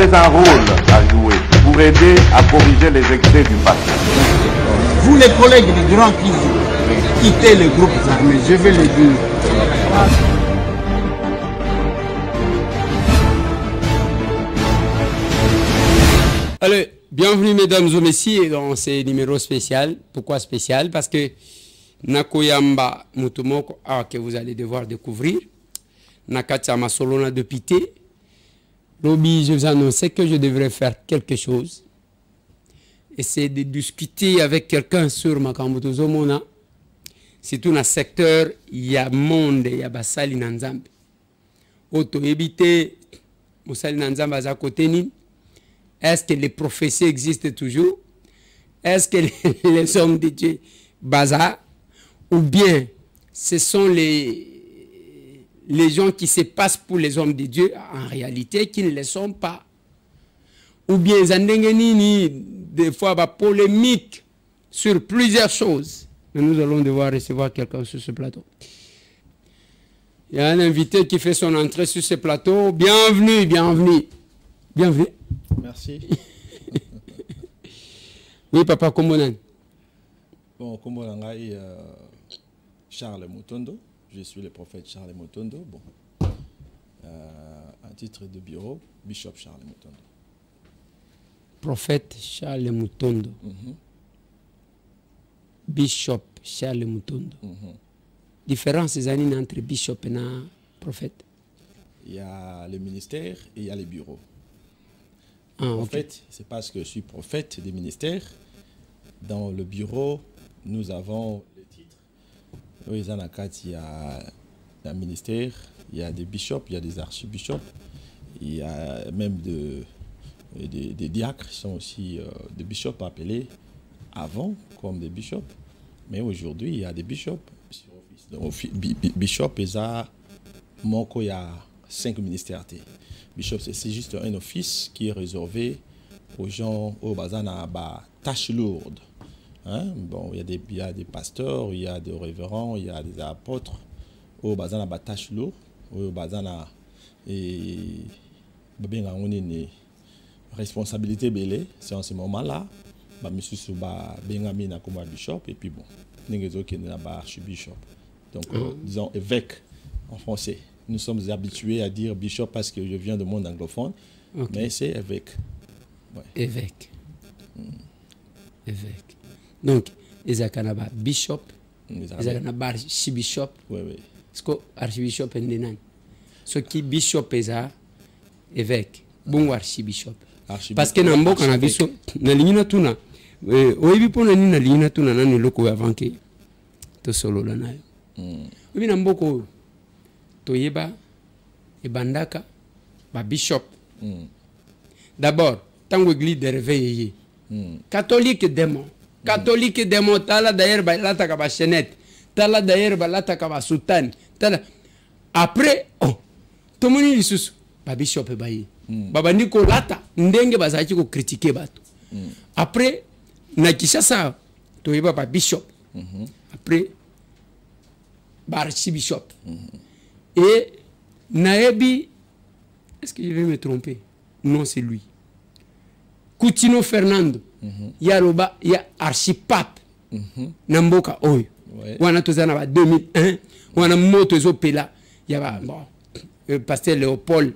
avez un rôle à jouer pour aider à corriger les excès du passé. Vous les collègues des grands qui quittez les groupes armés, je vais le dire. Alors, bienvenue mesdames et messieurs dans ce numéro spécial. Pourquoi spécial? Parce que Nakoyamba Mutumoko, que vous allez devoir découvrir, Nakachama Solona de Pité, Roby, je vous annonçais que je devrais faire quelque chose. Essayer de discuter avec quelqu'un sur Makambuto Zomona. Surtout dans le secteur, il y a monde, il y a Basali Nanzambe. Auto éviter, Moussali Nanzambe à côté ni. Est-ce que les prophéties existent toujours? Est-ce que les hommes de Dieu bazar? Ou bien ce sont les gens qui se passent pour les hommes de Dieu en réalité qui ne le sont pas? Ou bien des fois polémique sur plusieurs choses. Mais nous allons devoir recevoir quelqu'un sur ce plateau. Il y a un invité qui fait son entrée sur ce plateau. Bienvenue, bienvenue. Bienvenue. Merci. Oui, papa, comment on a? Bon, comment on a Charles Mutondo. Je suis le prophète Charles Mutondo. Bon, un titre de bureau, Bishop Charles Mutondo. Prophète Charles Mutondo. Bishop Charles Mutondo. Différence entre bishop et prophète? Il y a le ministère et il y a les bureaux. Prophète, okay. C'est parce que je suis prophète des ministères. Dans le bureau, nous avons les titres. Oui, il y a un ministère, il y a des bishops, il y a des archibishops, il y a même des diacres qui sont aussi des bishops appelés avant comme des bishops. Mais aujourd'hui, il y a des bishops sur office. Donc, bishop, il y a 5 ministères. Bishop, c'est juste un office qui est réservé aux gens au bazana à tâches lourdes. Hein? Bon, il y a des pasteurs, il y a des révérends, il y a des apôtres au bazana à tâches lourdes, au bazana et une responsabilité belée. C'est en ce moment-là, monsieur Souba Bengamina comme bishop et puis bon, n'engezo qui n'est pas archibishop. Donc disons évêque en français. Nous sommes habitués à dire bishop parce que je viens du monde anglophone, okay. Mais c'est évêque. Ouais. Évêque. Évêque. Donc, ils ont bishop, ils ont archibishop. Oui, oui. Est-ce que archibishop est né? Ce qui bishop est évêque. Bon archibishop. Parce que dans on a vu ça, dans l'ina tuna, oui, pour na l'ina tuna na loko avant que to solo la na. Oui, dans beaucoup. Toyeba et Bandaka, bishop. D'abord, tant que l'église de réveil, catholique démon. Catholique démon, tala d'ailleurs, la takaba chenette, tala d'ailleurs, la takaba soutane. Après, tout le monde est sous, bishop et bayi. Baba Niko lata, ndenge bazaki ko critiquer bato. Après, na Kishasa, Toyeba bishop. Après, archibishop. Et Naebi, est-ce que je vais me tromper? Non, c'est lui. Coutinho Fernando, il y a archipape. Namboka Oyo. Wana tozana 2001, wana moto zo pela. Il y a pasteur Léopold,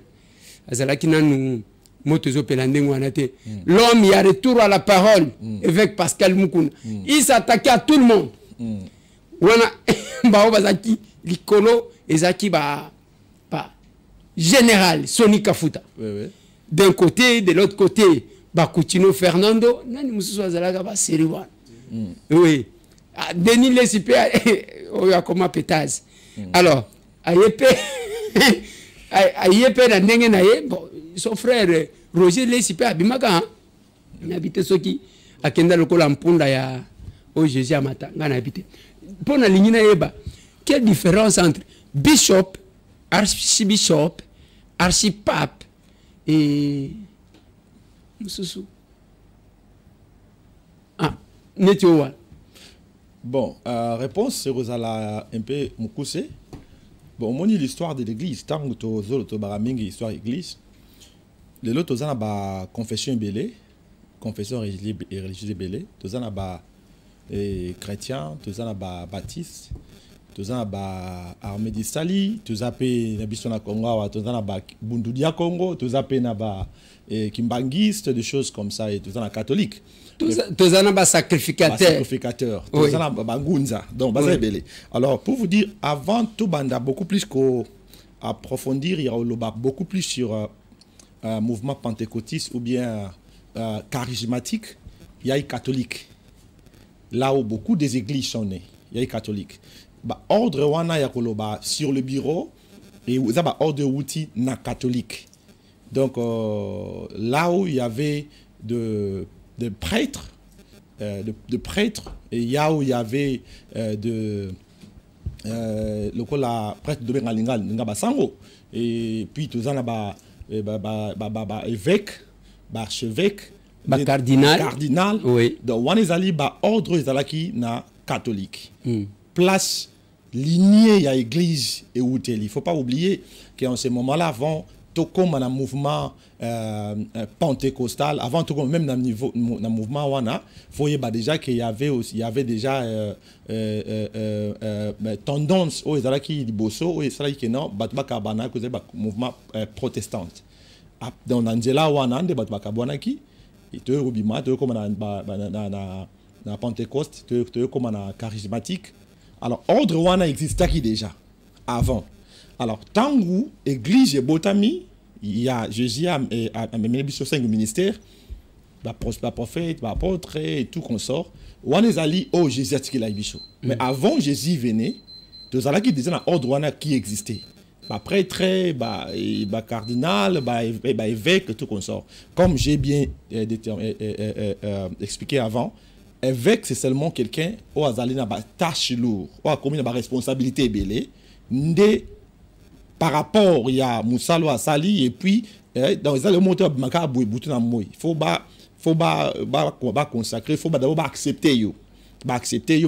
azalaki nanu moto zo pela ndengo wana te. L'homme, il y a retour à la parole avec Pascal Mukuna. Il s'attaquait à tout le monde. Wana bazaki likolo ezaki général Soni Kafuta. D'un côté, de l'autre côté, Coutinho Fernando, nani mususu azalaka ba Seriwan. Oui. Denis Lesipe oyo akoma pétase. Alors, ayepe na ndenge na ye, son frère Roger Lesipe abimaka n'habite soki akenda lokola mpunda ya o Jésus amata ngana habite. Pour la ligne naeba, quelle différence entre bishop, archibishop, archipape et Moussou? Bon, réponse, c'est Rosala un peu Moukoussé. Bon, on dit l'histoire de l'église, tant que tu as l'histoire de l'église, lelo tozana ba confession belé, confession religieuse belé, tozana ba chrétien, tozana ba baptiste, tozana ba armée du Sali, tozape na biso na Congo, tozana ba bundudia Congo, tozape na ba kimbangiste, des choses comme ça, et tozana catholique. Tozana ba sacrificateur. Sacrificateur. Tozana ba ngunza. Donc baza belé. Alors pour vous dire, avant tout banda beaucoup plus qu'au approfondir, il y a beaucoup plus sur un mouvement pentecôtiste ou bien charismatique, il y a les catholiques. Là où beaucoup des églises sont nées, il y a les catholiques. Ordre wana ya koloba sur le bureau et vous avez ordre outil na catholique. Donc là où il y avait de prêtres, de prêtres, et il y a où il y avait le coup la prêtre de Bengalingal nga sango, et puis tout ça ba évêque, archevêque, cardinal. Oui. Donc on est allé ba ordre ezalaki na catholique. Place lignée à l'église et où il faut pas oublier qu'en ce moment-là avant tout comme un mouvement pentecostal, avant tout comme même dans le mouvement wana, voyez déjà qu'il y avait déjà tendance au ezalaki liboso au ezalaki que non batba kabana que mouvement protestant. Dans l'angela wana de batba kabana qui et te rubima te comme na Pentecôte te comme na charismatique. Alors ordre wana existait qui déjà avant. Alors, tant que l'église est botami, il y a Jésus a mené sur 5 ministères, le prophète, l'apôtre et tout consort. On est allé au Jésus qui l'a bicho. Mais avant Jésus venait, tous allés qui disaient un ordre qui existait. Prêtre, cardinal, évêque, tout consort. Comme j'ai bien expliqué avant, évêque c'est seulement quelqu'un qui a une tâche lourde, qui a une responsabilité belée. Par rapport il y a Moussalo à Sali et puis dans les monteurs makabu et bouton moi il faut consacrer, il faut d'abord accepter yo ba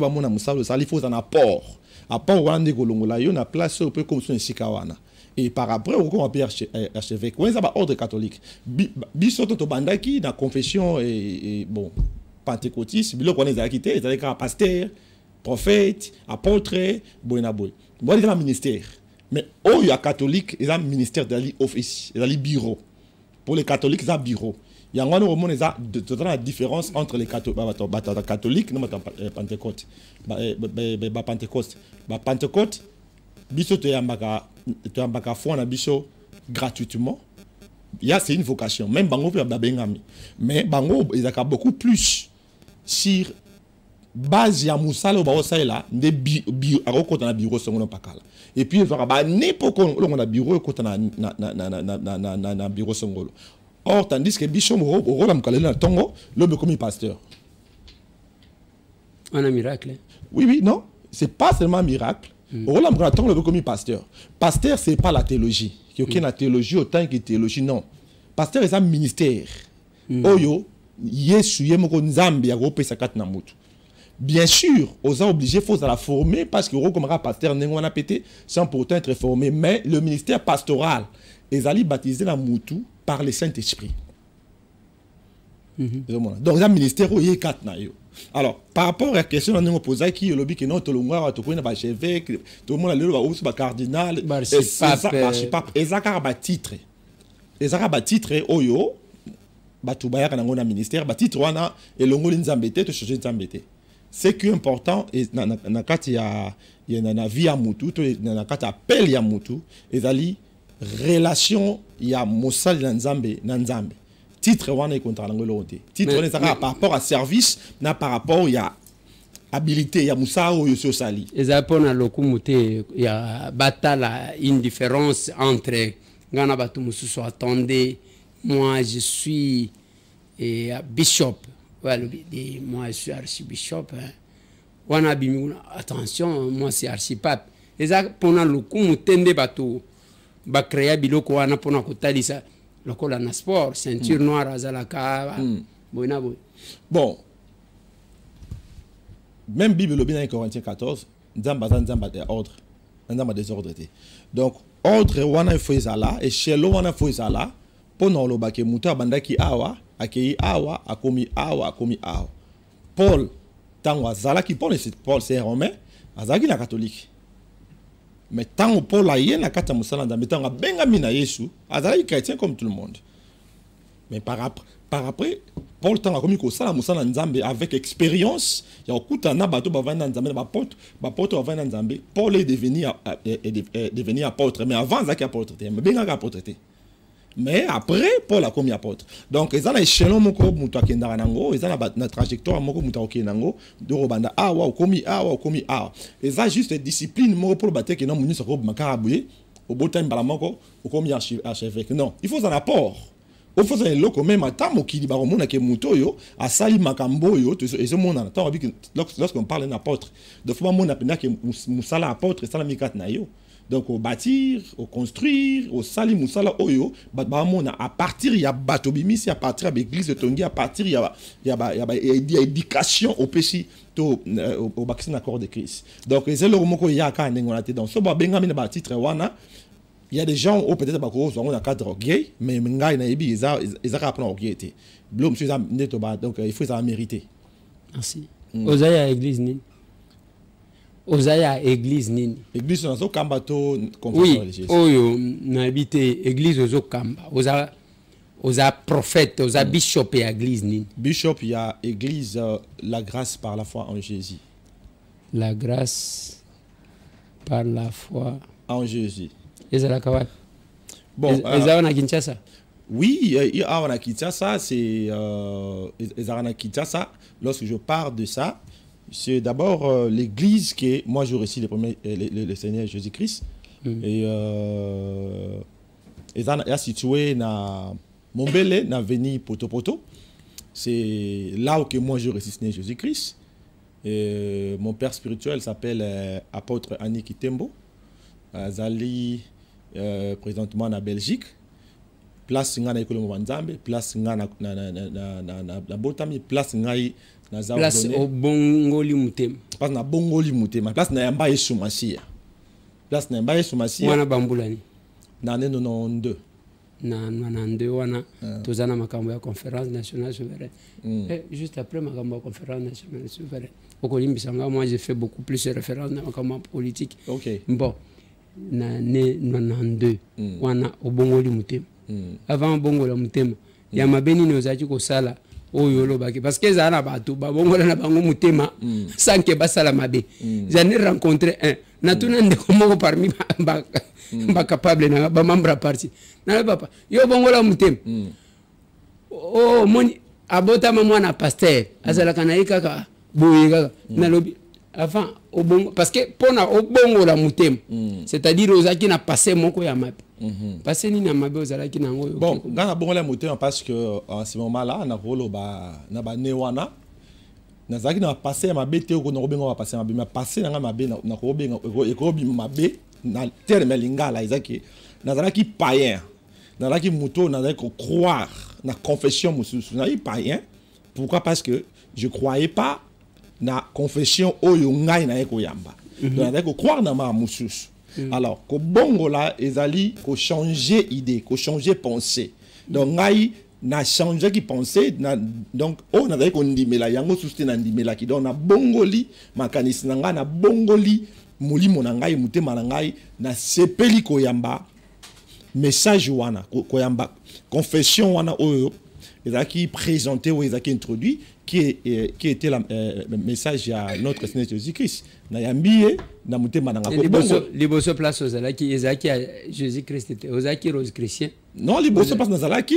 mona Moussalo Sali, il faut un apport wande kolongola yo na place au peu comme son sikawana et par après on peut archevêque ouais ça va ordre catholique bisoto to bandaki dans confession et bon pentecôtiste bilo connait ça quitté c'est un pasteur prophète apôtre boina boy moi c'est un ministère. Mais oh, il y a catholique, il y a un ministère de l'office, il y a un bureau. Pour les catholiques, il y a un bureau. Il y a une différence entre les catholiques et les Pentecôte. Pentecôte, biso te yambaka foi na biso gratuitement. C'est une vocation. Même bango pe babengami. Mais bango ils ont beaucoup plus sur base ya musala ba osala de akokota na bureau songo pakala. Et puis il va n'importe on a bureau kota na bureau songo. Or tandis que biso mo rôle am kalena tongo le comme pasteur. On a miracle. Oui non, c'est pas seulement un miracle. Rôle am kalena tongo le comme pasteur. Pasteur c'est pas la théologie. Qui aucune la théologie autant que théologie non. Pasteur c'est un ministère. Oyo Yesu yemoko nzambe ya kopesa kati na mutu. Bien sûr, on est obligé, il faut la former parce que comme un pasteur on a pété sans pourtant être formé. Mais le ministère pastoral est allé baptiser la Moutou par le Saint-Esprit. Donc, un ministère où il y a 4 naïos. Alors, par rapport à la question qu'on a posée, qui est le but que non, tout le monde a tout le monde a le cardinal, archipape, et ça a titre. Et ça a titre, oyo, batubaya quand on a un ministère, titre, on a et le mot l'inzambete, tout changer l'inzambete. Ce qui est important, et dans la vie à Moutou, dans la appel à Moutou, et dans la relation, il y a Mossal Nanzambe. Titre, on est contre l'angolonté. Titre, on est par rapport à service, par rapport à habilité, il y a Moussa ou Yossio Sali. Et ça, pour il y a une différence entre Gana Batou Moussou, attendez, moi je suis bishop. Moi je suis archibishop. Attention, moi c'est archipape. Et ça, pendant le coup, nous tendez bateau, créer biloko wana pendant que t'as dit ça, le col en sport, ceinture noire, azalaka, bon. Même Bible le bien dans Corinthiens 14, Nzamba ordre, Nzamba désordre. Donc ordre wana faut ezala et chez lo wana faut ezala pona olobake muto abandaki awa akei awa akomi awa akomi awa. Paul tango azalaki Paul c'est romain azalaki na catholique. Mais tango Paul aye na kata musala nzambe tango bengami na Yesu azalaki chrétien comme tout le monde. Mais par après Paul tango akomi ko sala musala nzambe avec expérience ya okuta na bato bavanda nzambe na bapoto bavanda nzambe. Paul est devenu apôtre, mais avant azalaki apôtre te mais bengaka apôtre te. Mais après Paul a commis apôtre. Donc ils ont échelon moko muto akendaka nango, ils ont na trajectoire moko muto okenda nango de robanda awa komi awa. Ils ont juste discipline moko pour battre que non munu sako makarabuye au botam bala moko komi archevêque. Non, il faut un apport. Il faut un loko même ata mokili ba komona ke muto yo asali makambo yo et ce monde en temps lorsqu'on parle d'un apôtre, de fois mon appena que musala apôtre sala mikat na yo. Donc au bâtir, au construire, au sali musala oyo, à partir il y a batobimisi, à partir de l'église de Tongi, à partir il y a éducation au péché au vaccin d'accord de Christ. Donc c'est le moment qu'il y a quand on a été dans ce bengami na titre wana, il y a des gens au peut-être ba ko on a cadre gay, mais ngai na ebi ils a appris gay été. Blom suis neto ba donc il faut ça mériter. Merci. Ozaya église ni Ozaya église nini? Église nazo kamba to confession religieuse. Oui, oyo na habité église ozo kamba. Oza prophète, oza bishop et église nini? Bishop il y a église la grâce par la foi en Jésus. La grâce par la foi en Jésus. Ezala kawa. Bon, ezala na Kinshasa. Oui, il y a na Kinshasa, c'est ezala na Kinshasa. Lorsque je parle de ça, c'est d'abord l'église que moi je récite le Seigneur Jésus-Christ. Et est situé na Mombele, na Veni Poto. C'est là où que moi je récite le Seigneur Jésus-Christ. Mon père spirituel s'appelle apôtre Aniki Tembo. Zali présentement en Belgique. Place nga na ekolo Mwanzambe, place nga na Botami, place nga place au Bongoli Mutema. Place na Bongoli Mutema, place na Yamba Yesu Masia. Place na Yamba Yesu Masia. Wana bambulani. Na 92. Na 92 wana tozana makambo ya conférence nationale souveraine. Juste après makambo ya conférence nationale souveraine. Okolimbisanga moi j'ai fait beaucoup plus de références na makambo politique. OK. Bon. Na 92 wana obongoli Mutema. Avant bongo la Mutema. Ya mabeni nozaki ko sala oyo lobaki parce que za na bato ba bongo na bango Mutema sans que basala mabe. J'en ai rencontré un. Na tuna ndeko moko parmi ba capable na ba membre parti. Na papa yo bongo la Mutema. Oh moni abota mwana pasteur azala kana ikaka boye kaka na lobi avant au bongo parce que pona au bongo la Mutema. C'est-à-dire ozaki na passé moko ya mabe. Passé ni na mabe ozalaki na ngoyo. Bon, dans la bongo la Mutema parce que en ce moment-là na rolo na ba newana na zaki na passé mabe te ko na robenga passé mabe mais passé na mabe na ko benga ko bi mabe na terme lingala izaki na zalaki païen. Na zaki muto na zaki croire na confession mususu na païen. Pourquoi? Parce que je croyais pas na confession oyo ngai na eko yamba. Donc na ko croire na ma mususu. Alors, ko bongo la ezali ko changer idée, ko changer pensée. Donc ngai na changer qui pensée donc on a ko ndimela yango susté na ndimela ki donc na bongoli makanisi na ngai na bongoli molimo na ngai mutema na ngai na sepeli ko yamba message wana ko yamba confession wana oyo ezaki présenté ou ezaki introduit qui était le message à notre Seigneur Jésus-Christ. Na yambiye na mutema na ngako. Liboso place ozalaki ezaki Jésus-Christ était ozaki rose chrétien. Non, liboso place nazalaki.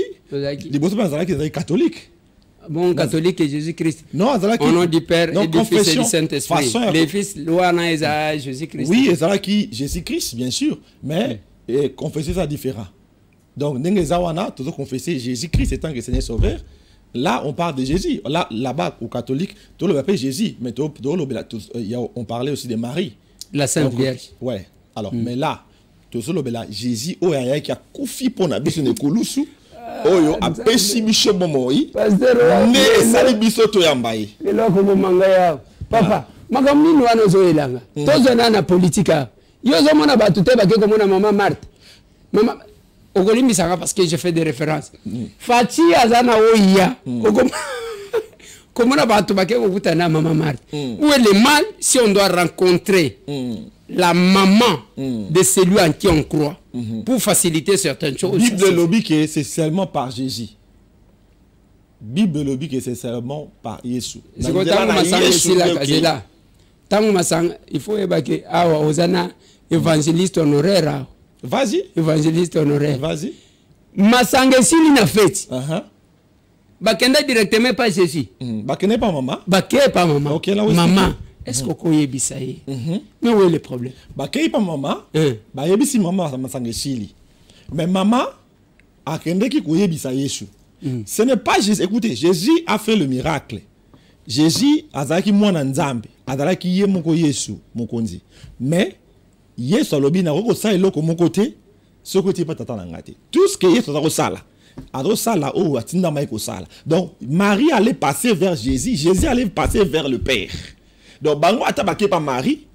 Liboso place nazalaki ezaki catholique. Bon catholique et Jésus-Christ. Non, ezalaki au nom du Père et du Fils et du Saint-Esprit. Les fils loana eza Jésus-Christ. Oui, ezalaki Jésus-Christ bien sûr, mais confesser ça différent. Donc ndengeza wana tozo confesser Jésus-Christ étant que Seigneur Sauveur. Là, on parle de Jésus. Là-bas, aux catholiques, tout le monde appelle Jésus. Mais on parlait aussi de Marie. La Sainte Vierge. Ouais. Alors, mais là, tout le monde Jésus, qui a koufi pour na biso ne kulusu. Oyo a pesi biso bomoi. Ne sali biso to yambai. Eloko bomanga ya. Papa, makamni no wana zo elanga. Tozo na politika. Yo zo mona batute ba ke komona mama Marthe. Mama Ogolimisa parce que je fais des références. Fati azana oya. Comment on va tomber au maman Marthe? Où est le mal si on doit rencontrer la maman de celui en qui on croit pour faciliter certaines choses? Bible lobby que c'est seulement par Jésus. Bible lobby que c'est seulement par Jésus. C'est comme ça il faut évacuer Osana évangéliste honoraire. Vas-y. Évangéliste honoraire. Vas-y. Masanga sili na fête. Bakenda directement pas Jésus. Bakenda pas maman. Bakenda pas maman. Okay, maman. Est-ce que vous yebissaye? Mais où est le problème? Bakenda pas maman. Ba yebisi maman masanga sili. Mais maman akende ki ko yebisa Yesu. Ce n'est pas Jésus. Écoutez, Jésus a fait le miracle. Jésus azaki mwana nzambe. Azalaki ye moko Yesu mokonzi. Mais Yesu alobi na ko sa eloko moko te, ce côté pas tata ngate. Tout ce que Yesu a sala. Adosala ou atinda mai ko sala. Donc Marie allait passer vers Jésus, Jésus allait passer vers le Père. Donc bango atabake pa Marie,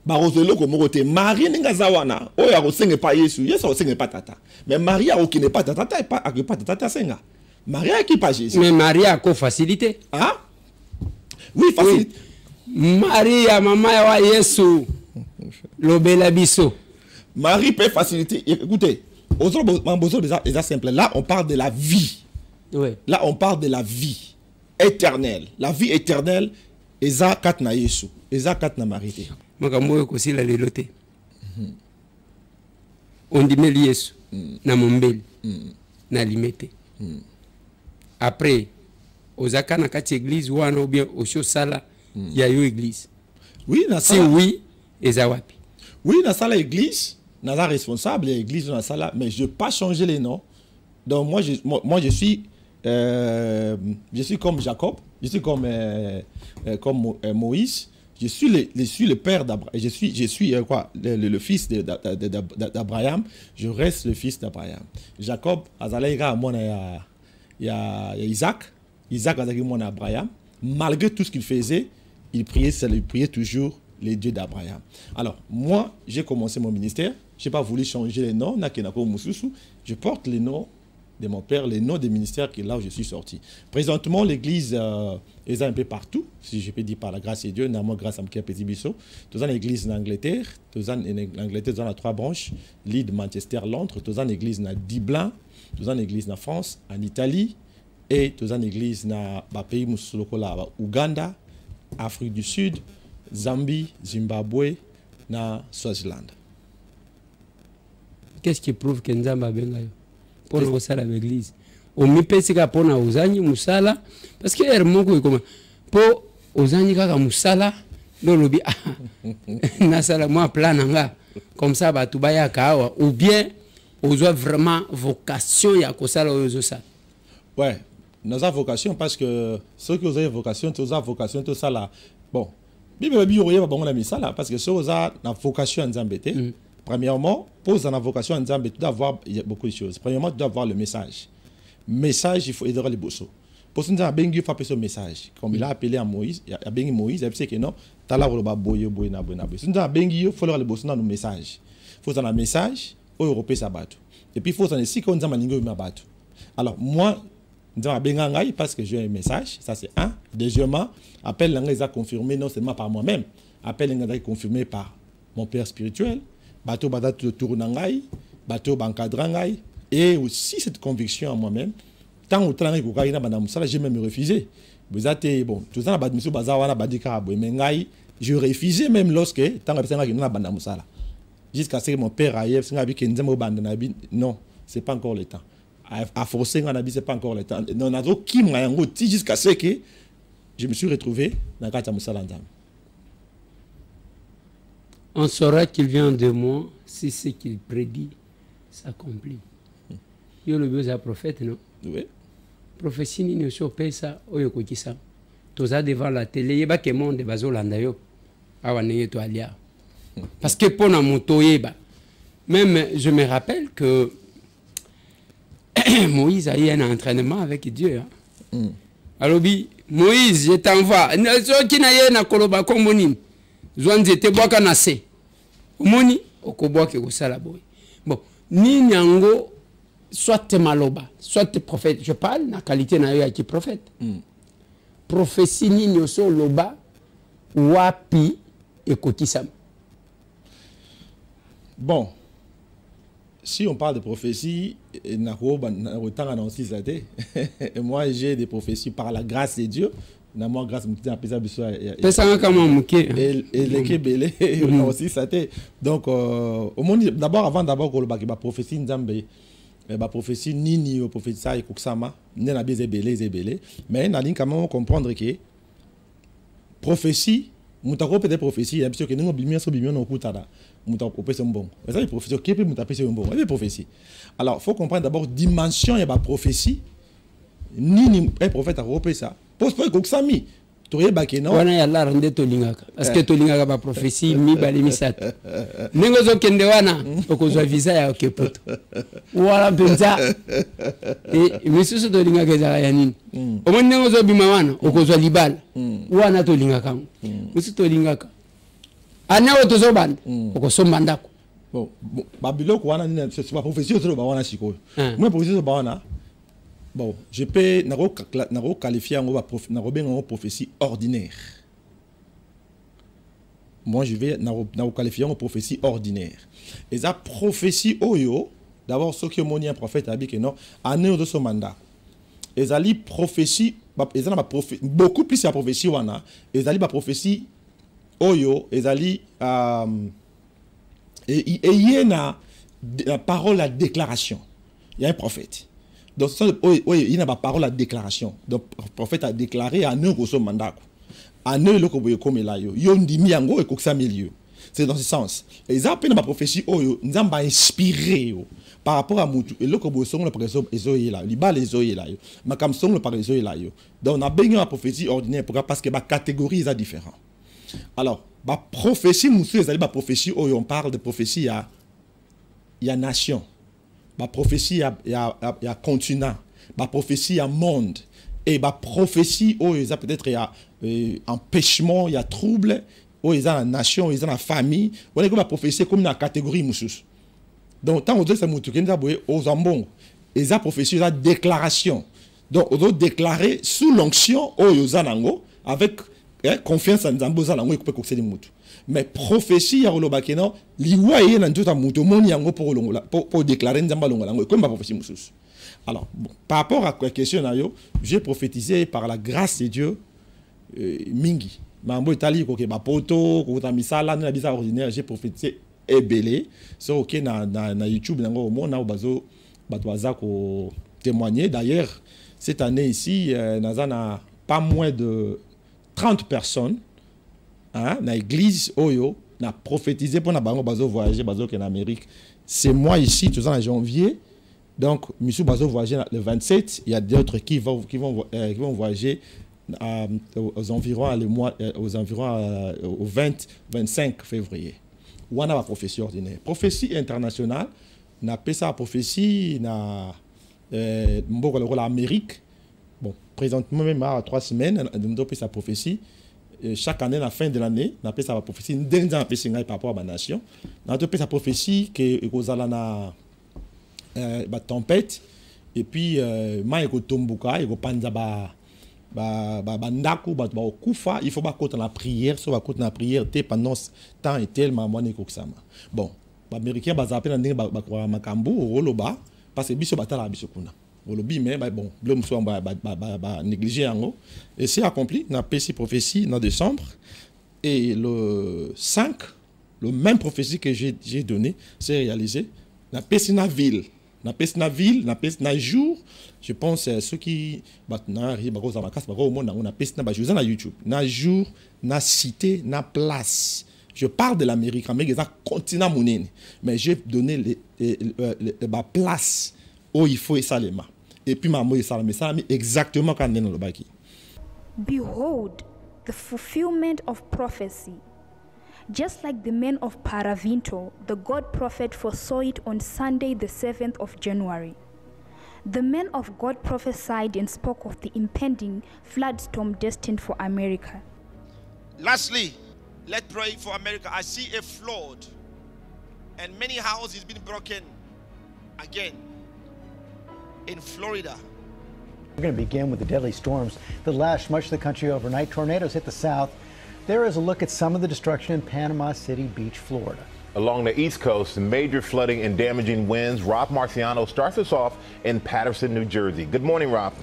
ba rozelo ko moko te. Marie ninga zawana, o ya ko senge pa Yesu, Yesu ko senge pa tata. Mais Marie a okine pa tata, pas tata senga. Marie a qui pas Jésus. Mais Marie a quoi facilité? Hein? Oui, facilité. Marie a maman wa Yesu. Lobela biso. Marie peut faciliter. Écoutez, déjà simple. Là, on parle de la vie. Ouais. Là, on parle de la vie éternelle. La vie éternelle, Eza katna Yesu. Eza katna Marie. Makambo ko sila lelote. On dit mais Yesu na mombeli na limete. Après, aux akana kati église ou ou bien au sala il y a eu église. Oui, na si oui, ezawapi. Oui, dans la église, dans la responsable, l'église dans la salle, mais je n'ai pas changé les noms. Donc moi je suis comme Jacob, je suis comme Moïse, je suis le père d'Abraham, je suis le fils d'Abraham, je reste le fils d'Abraham. Jacob, azalaïga il y a Isaac azalaïga mon Abraham, malgré tout ce qu'il faisait, il priait toujours les dieux d'Abraham. Alors, moi, j'ai commencé mon ministère. Je n'ai pas voulu changer les noms. Je porte les noms de mon père, les noms des ministères qui là où je suis sorti. Présentement, l'église est un peu partout, si je peux dire par la grâce de Dieu, notamment grâce à M. Pézibiso. Tous en église en Angleterre, tous en Angleterre, tous en 3 branches, Leeds, Manchester, Londres, tous en église en Dublin, tous en église en France, en Italie, et tous en église dans le pays Ouganda, Afrique du Sud, Zambie, Zimbabwe, na Swaziland. Qu'est-ce qui prouve que Nzamba bengayo pour le sala l'église? On me pense que pour na uzanyi musala parce que hermoko comme pour uzanyi kaka musala no lobi na sala moi plan nga comme ça ba tubaya kawa ou bien on a vraiment vocation ya ko sala ozo ça. Ouais, nous avons vocation parce que ceux qui ont vocation, tous ont vocation tout ça là. Bon. Bible parce que ceux qui ont vocation à Nzambe, premièrement, pour la vocation à Nzambe, tu dois avoir beaucoup de choses. Premièrement, tu dois avoir le message. Message, il faut aider les bossos. Pour ça, il faut appeler ce message. Comme il a appelé à Moïse, il a appelé Moïse, il a dit que non, tu as la boye. Si tu as il faut le bosser dans le message. Il faut un message, au Européen s'abattre. Et puis il faut un si qu'on a un alors, moi, parce que j'ai un message, ça c'est un. Deuxièmement, appel l'anglais a confirmé non seulement par moi-même, appel l'anglais confirmé par mon père spirituel, bateau badatou tournangai, bateau bankadrangai, et aussi cette conviction en moi-même. Tant au temps que j'ai même refusé. Vous êtes bon, tout ça na monsieur bazawana badika mais je refusais même lorsque tant que ça na banda musala. Jusqu'à ce que mon père aille, non, c'est pas encore le temps. À forcer un habit, c'est pas encore le temps. Non, on a trop qui m'a engouti jusqu'à ce que je me suis retrouvé dans la Moussala. On saura qu'il vient de moi si ce qu'il prédit s'accomplit. Il y a le besoin prophète, non? Oui. Prophétie ni sur ça, oyo kokisa. Toza devant la télé, yeba ke monde bazolanda yo. Awa neye to alia. Parce que pour na moto yeba. Même je me rappelle que Moïse a eu un entraînement avec Dieu. Hein. Alors, Moïse, je t'envoie. Ce qui n'a pas na koloba komoni. Zwanze te boka na se. Moni okoboka ko sala boy. Bon, ni nyango soit maloba, soit prophète. Je parle na qualité na yo qui prophète. Prophétie nini so loba wapi ekotisam. Bon, si on parle de prophétie, moi j'ai des prophéties par la grâce de Dieu. Donc, d'abord, avant d'abord que la prophétie Nzambe, la prophétie nini ou prophétie ça et kuksama, n'a pas zébélé, mais n'a quand même comprendre que prophétie, mutako peut-être prophétie, parce que nous bimia so bimia no kutara, mutako peut ser bon. Ça c'est prophétie, qui peut mutaper ser bon, c'est prophétie. Alors, faut comprendre d'abord dimension ya ba prophétie, nini un prophète a repéré ça. Pose pas kuksami. Toye bakena wana ya la rende tolingaka parce que tolingaka ba prophétie mi bali misat nengo zo kende wana okozwa visa ya kepoto wala penza et misusu tolingaka za ya nini omo nengo zo bima wana okozwa libala wana tolingaka misusu tolingaka anawo tozo banda okosomba ndako bon babiloko wana nini c'est pas prophétie to ba wana sikoyo moi prophétie to ba wana. Bon, je peux qualifier en prophétie ordinaire. Moi, je vais qualifier en prophétie ordinaire. Et ça, prophétie oyo, d'abord, ce qui est un prophète, non, en de son mandat. Et ça, prophétie, beaucoup plus la prophétie, et ça, la prophétie oyo, et ça, et il y a la parole, la déclaration. Il y a un prophète. Donc, il y a une parole à déclaration. Donc, le prophète a déclaré à nous que mandat. À nous, le koboye comme là yo. Yo ndimi yango et koksa milieu. C'est dans ce sens. Et ça peine ma prophétie oyo, nous avons inspiré par rapport à mutu. Et le koboye son le par exemple ezoye là, li ba les oye là yo. Ma comme son le par ezoye là yo. Donc on a besoin de prophétie ordinaire parce que ma catégorie est différent. Alors, ma prophétie musu ezali ba prophétie oyo, on parle de prophétie il y a nation. Ma prophétie il y a continent, ma prophétie il y a monde, et ma prophétie où il y a peut-être empêchement, il y a trouble, où il y a la nation, il y a la famille, où il y a ma prophétie comme une catégorie moussous. Donc tant que ça moutou aux ambons, il y a prophétie, il y a déclaration. Donc on doit déclarer sous l'onction où il y a nango avec confiance en Zambo zanango et couper coxer des moutou. Mais prophétie ya olobakeno liwa ye na ntuta muto moni yango pour déclarer nzamba longola ngo comme ma prophétie mususu. Alors bon, par rapport à la question na yo, j'ai prophétisé par la grâce de Dieu mingi. Mambo itali ko ke ba poto ko ta misala na bisa ordinaire, j'ai prophétisé ebelé so OK na YouTube nango mona bazo batwaza ko témoigner. D'ailleurs, cette année ici nazana pas moins de 30 personnes. Hein, dans l'église Oyo, n'a prophétisé pour na bango bazo voyager bazo en Amérique. C'est moi ici, tout ça en janvier. Donc, monsieur bazo voyager le 27. Il y a d'autres qui vont voyager aux environs au 25 février. Ou on a la prophétie ordinaire. Prophétie internationale, n'a pas ça prophétie na l'Amérique. Bon, présentement même à 3 semaines, on a sa prophétie. Chaque année, à la fin de l'année, on appelle ça la prophétie. Une dernière prophétie par rapport à ma nation. On appelle sa prophétie que vous allez la tempête. Et puis, il il faut pas la prière, soit la prière pendant temps et tellement bon, les Américains appellent Makambu, parce que biso batala biso kuna. Mais bon, l'homme soit négligé en haut. Et c'est accompli. On a fait prophétie en décembre. Et le 5, le même prophétie que j'ai donné, c'est réalisé. On a fait une ville. On a fait une ville, on a fait un jour. Je pense ceux qui on a fait une YouTube. Un jour, une cité, une place. Je parle de l'Amérique. L'Amérique est un continent monnaie. Mais j'ai donné la place où il faut ça les mains. Et puis maman ça exactement quand on le baki. Behold the fulfillment of prophecy. Just like the men of Paravinto, the God prophet foresaw it on Sunday the 7th of January. The men of God prophesied and spoke of the impending flood storm destined for America. Lastly, let's pray for America. I see a flood and many houses being broken again. in Florida. We're going to begin with the deadly storms that lashed much of the country overnight. Tornadoes hit the south. There is a look at some of the destruction in Panama City Beach, Florida. Along the East Coast, major flooding and damaging winds. Rob Marciano starts us off in Paterson, New Jersey. Good morning, Rob.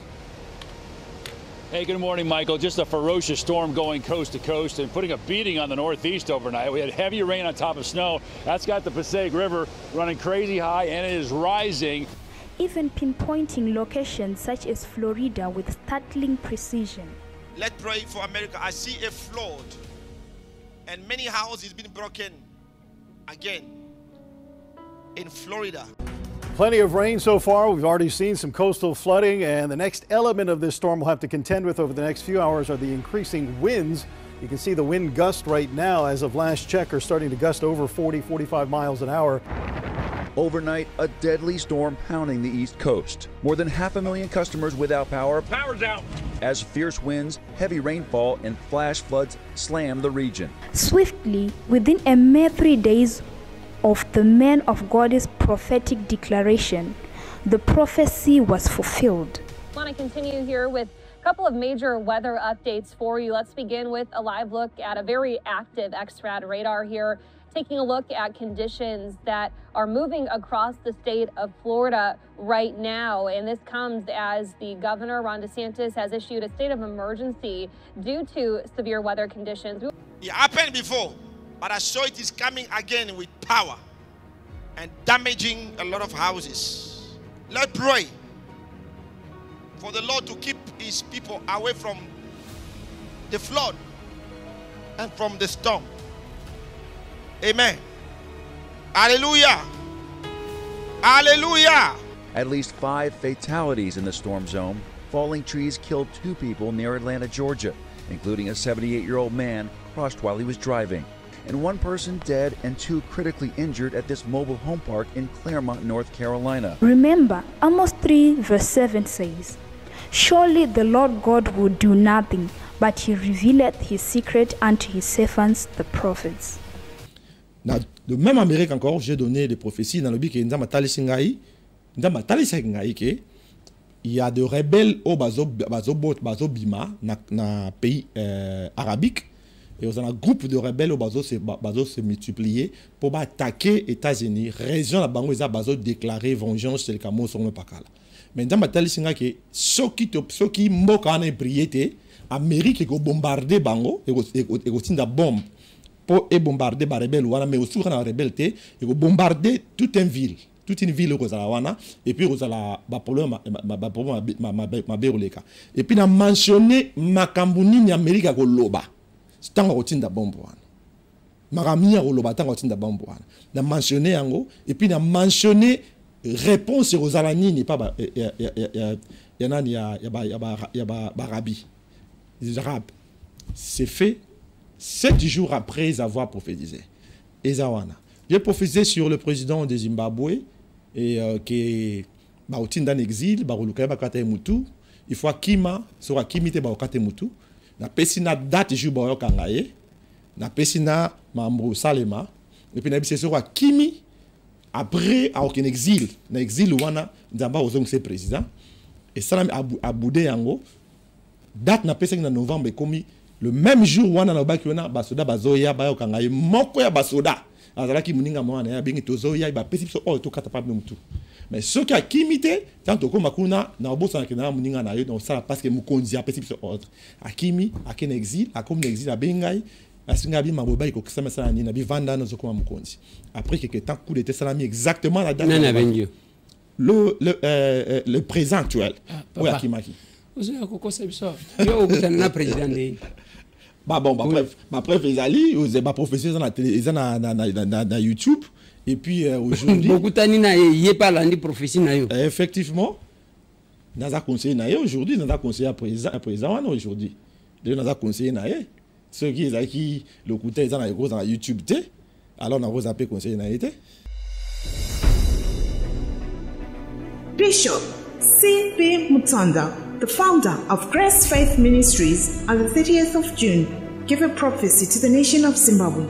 Hey, good morning, Michael. Just a ferocious storm going coast to coast and putting a beating on the Northeast overnight. We had heavy rain on top of snow. That's got the Passaic River running crazy high, and it is rising. Even pinpointing locations such as Florida with startling precision. Let's pray for America. I see a flood, and many houses been broken again in Florida. Plenty of rain so far. We've already seen some coastal flooding, and the next element of this storm we'll have to contend with over the next few hours are the increasing winds. You can see the wind gust right now, as of last check, are starting to gust over 40, 45 miles an hour. Overnight, a deadly storm pounding the East Coast. More than 500,000 customers without power. Power's out. As fierce winds, heavy rainfall, and flash floods slam the region. Swiftly, within a mere 3 days of the man of God's prophetic declaration, the prophecy was fulfilled. I want to continue here with a couple of major weather updates for you. Let's begin with a live look at a very active X-Rad radar here, taking a look at conditions that are moving across the state of Florida right now. And this comes as the governor, Ron DeSantis, has issued a state of emergency due to severe weather conditions. It happened before, but I saw it is coming again with power and damaging a lot of houses. Let's pray for the Lord to keep his people away from the flood and from the storm. Amen. Hallelujah. Hallelujah. At least 5 fatalities in the storm zone. Falling trees killed 2 people near Atlanta, Georgia, including a 78-year-old man crushed while he was driving. And 1 person dead and 2 critically injured at this mobile home park in Claremont, North Carolina. Remember, Amos 3 verse 7 says, "Surely the Lord God will do nothing, but he revealeth his secret unto his servants the prophets." De même Amérique encore, j'ai donné des prophéties dans le but que il y a de rebelles au bazo bima na pays arabique, et on a un groupe de rebelles au bazo se multiplier pour attaquer les États-Unis. Région la bango ils a bazo déclaré vengeance sur le camo sur le pakala. Mais dans matali singa que ceux qui moka na priété Amérique go bombarder bango et go tinda bombe pour bombarder les rebelles, mais aussi les rebelles, ils vont bombarder toute une ville et puis ils ont problème et puis ils ont mentionné Makambuni Amérique à Goloba. C'est un routine de bombe. Maramia Goloba, c'est un routine de bombe. Ils ont mentionné et puis ils ont mentionné réponse aux Alanini, pas il y a Arabi. Les Arabes. C'est fait 7 jours après avoir prophétisé. J'ai prophétisé sur le président de Zimbabwe et qui est en exil, il faut Kima, sera Kimite Baokate Mutu. Na pesina date jour Bayokangaye, na pesina Mambo Salema, et puis na bise sera Kimi après aucun exil, na exil wana Nzamba ozong se président et ça a boudé yango. Date na pesina novembre commis le même jour wana na baki wana basoda bazoya bayokangaye moko ya basoda azalaki muninga mwana ya bingi tozoya ba pesi so o to kata pa mutu. Mais ceux qui a kimité tant ko makuna na obosa na kina muninga na yo donc ça parce que mukonzi a pesi so ordre akimi akene exil akom exil a bengai asinga bi maboba ko kisama sana ni na bi vanda na zokoma mukonzi après quelque temps coup d'état salami exactement la date le présent actuel pour akimaki vous avez conception yo okutana président de bref, ils ont pas professeur dans YouTube. Et puis aujourd'hui. Effectivement, nous avons conseillé aujourd'hui, nous avons conseillé à présent aujourd'hui. Nous avons conseillé ceux qui le côté dans YouTube, alors nous avons appelé conseiller. Bishop C.P. Mutanda, the founder of Grace Faith Ministries, on the 30th of June, gave a prophecy to the nation of Zimbabwe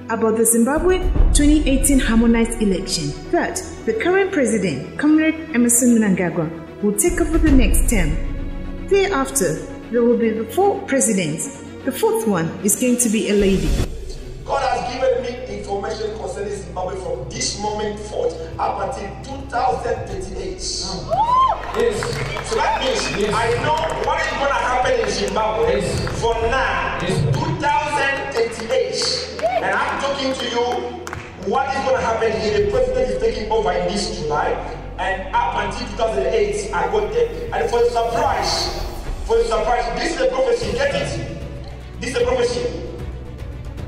about the Zimbabwe 2018 harmonized election, that the current president, Comrade Emmerson Mnangagwa, will take over the next term. Thereafter, there will be the 4 presidents. The 4th one is going to be a lady. God has given me information concerning Zimbabwe from this moment forth up until 2038. Yes. So that means I know what is going to happen in Zimbabwe from now to 2038. And I'm talking to you what is going to happen here. The president is taking over in this July. And up until 2008, I got there. And for a surprise, this is a prophecy. Get it? This is a prophecy.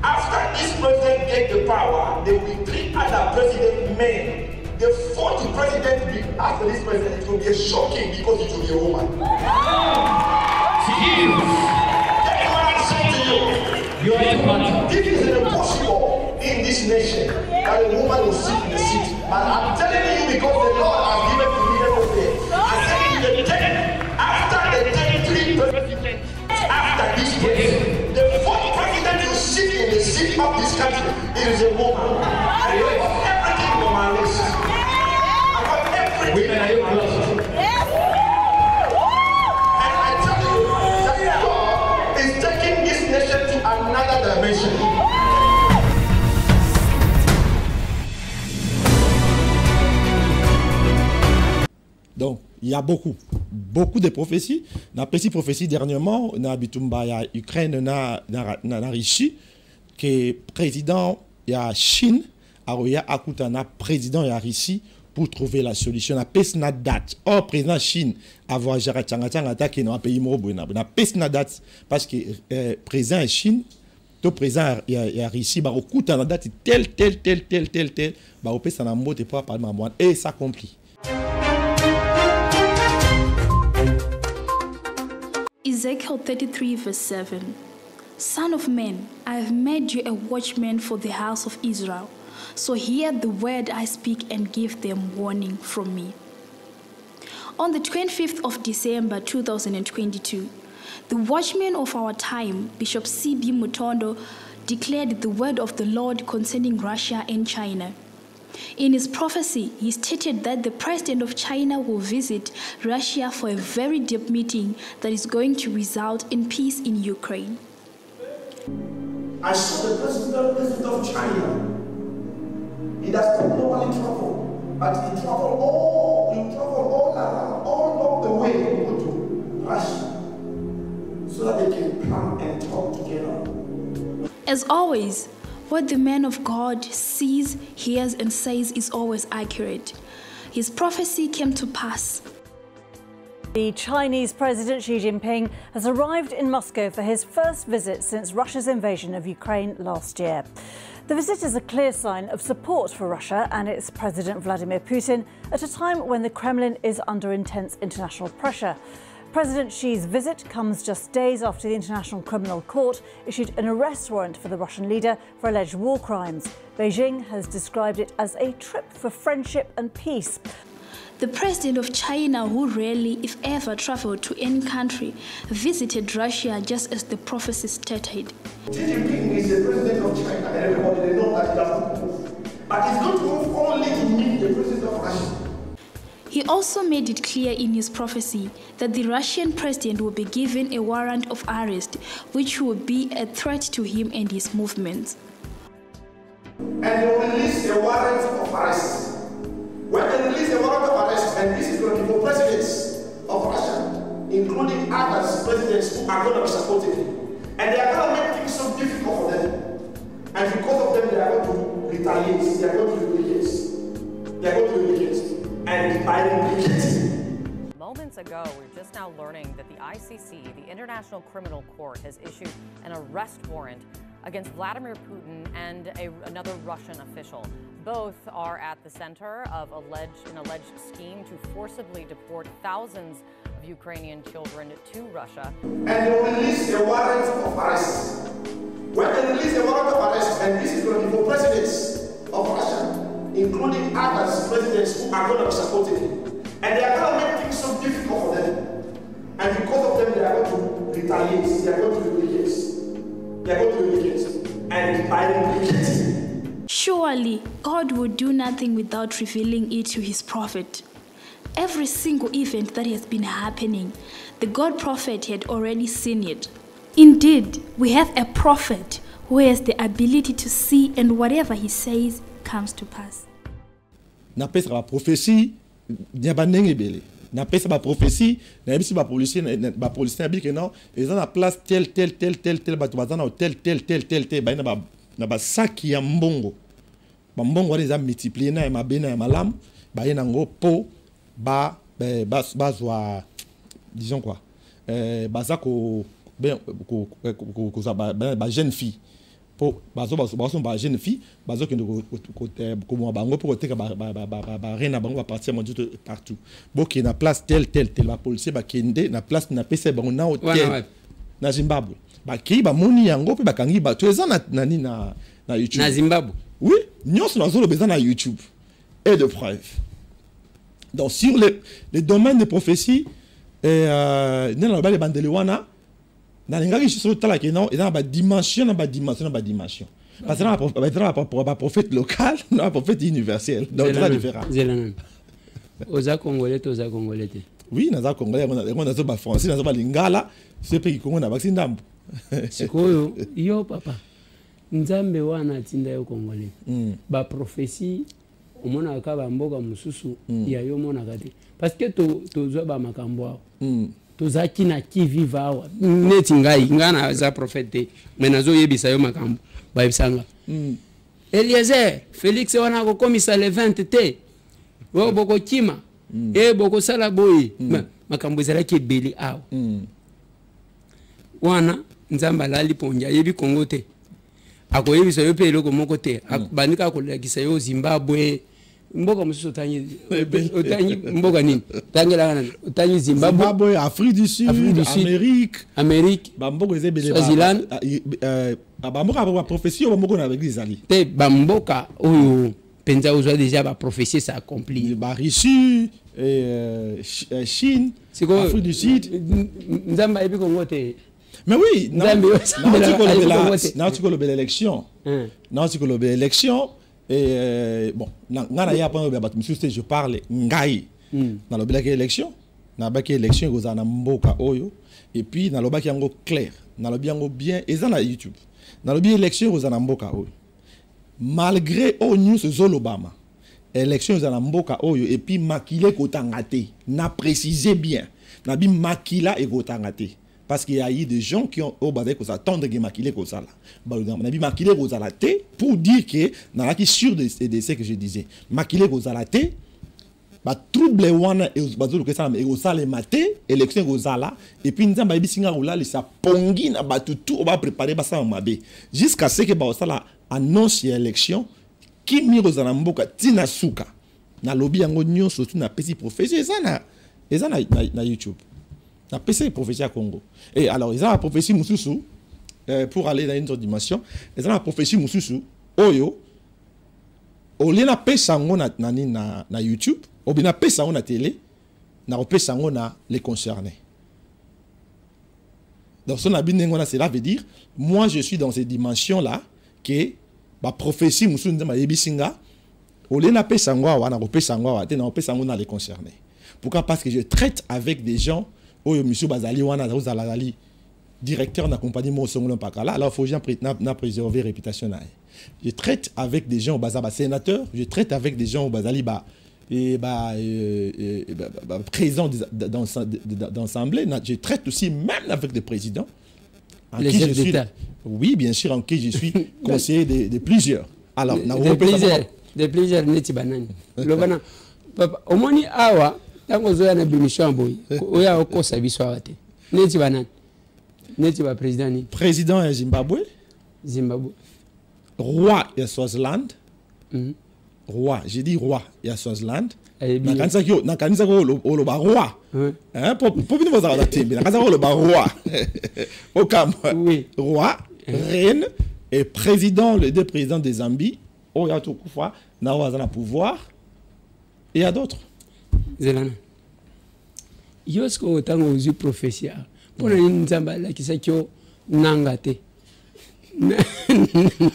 After this president gets the power, there will be 3 other president men. The 4th president after this president, it will be a shocking because it will be a woman. That's what I'm saying to you. It is impossible in this nation that a woman will sit in the seat. But I'm telling you because the Lord has given to me everything. I said in the 10, after the 10 presidents, after this president, the 4th president will sit in the city of this country. It is a woman. I have everything on my list. I got everything. Women are your close. And I tell you that God is taking this nation to another dimension. Donc, il y a beaucoup de prophéties. Dans petite prophétie dernièrement, dans Bitumba, Ukraine, dans Russie, que président de Chine, a akutana président de Russie pour trouver la solution. Na pesna date. Or, président Chine, avoir géré Tchanga qui est dans un pays mort, na pesna date parce que président de Chine, le président de Russie, ba akutana date tel, ba opesa na mbote pour parler à et ça accomplit. Ezekiel 33 verse 7. Son of man, I have made you a watchman for the house of Israel. So hear the word I speak and give them warning from me. On the 25th of December 2022, the watchman of our time, Bishop C.B. Mutondo, declared the word of the Lord concerning Russia and China. In his prophecy, he stated that the president of China will visit Russia for a very deep meeting that is going to result in peace in Ukraine. I saw the president of China. He does not normally travel, but he traveled all around, all the way to Russia, so that they can come and talk together. As always, what the man of God sees, hears, and says is always accurate. His prophecy came to pass. The Chinese President Xi Jinping has arrived in Moscow for his first visit since Russia's invasion of Ukraine last year. The visit is a clear sign of support for Russia and its President Vladimir Putin at a time when the Kremlin is under intense international pressure. President Xi's visit comes just days after the International Criminal Court issued an arrest warrant for the Russian leader for alleged war crimes. Beijing has described it as a trip for friendship and peace. The president of China, who rarely, if ever, traveled to any country, visited Russia just as the prophecy stated. Xi Jinping is the president of China, and everybody they know that he doesn't move. But he's going to move only to meet the president of Russia. He also made it clear in his prophecy that the Russian president will be given a warrant of arrest, which will be a threat to him and his movements. And they will release a warrant of arrest. When they release a warrant of arrest, and this is going to be for presidents of Russia, including others, presidents who are going to be supporting him. And they are going to make things so difficult for them. And because of them, they are going to retaliate. They are going to rebel. They are going to rebel. And by replicating. Moments ago, we're just now learning that the ICC, the International Criminal Court, has issued an arrest warrant against Vladimir Putin and another Russian official. Both are at the center of an alleged scheme to forcibly deport thousands of Ukrainian children to Russia. And they will release a warrant of arrest. When they release a warrant of arrest, and this is going to be for presidents of Russia, including others, presidents who are going to be supporting him. And they are going to make things so difficult for them. And because of them, they are going to retaliate. They are going to replicate. They are going to replicate. And by replicating. Surely, God would do nothing without revealing it to his prophet. Every single event that has been happening, the God prophet had already seen it. Indeed, we have a prophet who has the ability to see, and whatever he says comes to pass. Na pesa ba prophétie, nya ba ndenge belé. Na pesa ba prophétie, na bisi ba policier na bi que non, ils ont la place tel bato bazana tel na ba saki ya mbongo. Ba mbongo les a multiplié na ma bena ya malam, ba yena ngo po ba zwa disons quoi. Baza ko ba jeune fille. Pour ba jeune fille bazo que comme bango pour te ba reina bango va partir partout boki na place tel ba policier ba kende na place na pesa bango na hotel na Zimbabwe ba ki ba moni yango pe ba kangi ba tu eza na YouTube na Zimbabwe. Oui, nyos na zolo besoin na YouTube et de preuves. Donc sur les domaines de prophétie na ba les bandelewana na l'engagement sur tala que non, il y a dimension. Parce que un prophète local, un prophète universel. Donc c'est différent. Oza Congolais. Oui, naza Congolais, on a pas français, naza pas lingala, c'est pays Congo na vaccine ndambo. Sikoyo, yo papa. Nzambe wana tinda yo Congolais. Ba prophétie omona ka ba mboka mususu ya yo mona kati. Parce que to zo ba makambo. Tozaki na ki viva awa neti ngai ngana za prophète menazo yebisa yo makambo ba yebisanga Eliezer Félix wana ko komisa le 20 te wo boko kima boko sala boyi makambo ezalaki ebeli awa wana nzamba lali ponja yebi Kongo te akoyebisa yo pe eloko moko te bandika kolakisa yo Zimbabwe mboka mususu otanyi mboka nini tangela kana otanyi Zimbabwe, Afrique du Sud, Amérique bamboka ezebele Swaziland bamboka ba prophétie bamboka na l'église ali te bamboka oyo penza ozwa déjà ba prophétie ça accompli ba Russie Chine Afrique du Sud nzamba ebi Kongo te. Mais oui, na tu l'élection et bon ngana ya pa ba monsieur je parle ngai na lobelaki élection na baki élection kozana mboka oyo et puis na lobaki yango clair na lobi yango bien eza na YouTube na lobi élection kozana mboka oyo malgré au news zolobama élection kozana mboka oyo et puis makile kotangate na préciser bien na bi makila e kotangate. Parce qu'il y a eu des gens qui ont s'attendre que Makile Kozala. On a vu Makile Kozala pour dire que dans la sur de ce que je disais. Makile Kozala trouble wana et bazolo que ça mais Kozala maté élection Kozala et puis nous avons singa roula les sa pongi na batu tout on va préparer basa mabe jusqu'à ce que Kozala annonce l'élection qui mi Kozala mboka tina suka na lobby yango nyo surtout na petit prophétie eza na YouTube. La PC prophétie à Congo. Et alors, ils ont la prophétie Moussoussou, pour aller dans une autre dimension, ils ont la prophétie Moussoussou, Oyo, au lieu de paix sango na YouTube, au bien paix sango na télé, na paix sango na les concernés. Donc, son abinengona, cela veut dire, moi je suis dans ces dimensions-là, que la prophétie Moussoussou na yebisinga, au lieu de paix sango na paix sango na les concernés. Pourquoi? Parce que je traite avec des gens. Oh, monsieur Bazali, directeur de la compagnie Monsongolon Pakala, alors il faut que préserver la réputation. Je traite avec des gens au Bazaba sénateur, je traite avec des gens au Bazali président d'assemblée, je traite aussi même avec des présidents. Les chefs d'État. Oui, bien sûr, en qui je suis conseiller de plusieurs. Alors, de plusieurs, papa, au moins, awa. Tango zoya na bimission boy oya okosa biso awate neti banani neti ba président ni président ya Zimbabwe roi ya Swaziland roi j'ai dit roi ya Swaziland na kanisa ko lo ba roi hein pour bino bazala tembe na kanisa ko lo ba roi roi reine et président les deux présidents des Zambie oya to kufa na wazana pouvoir et il y a d'autres. Zelana. Yosko tango uzu prophétie. Pour les nzamba la kisakyo nangate.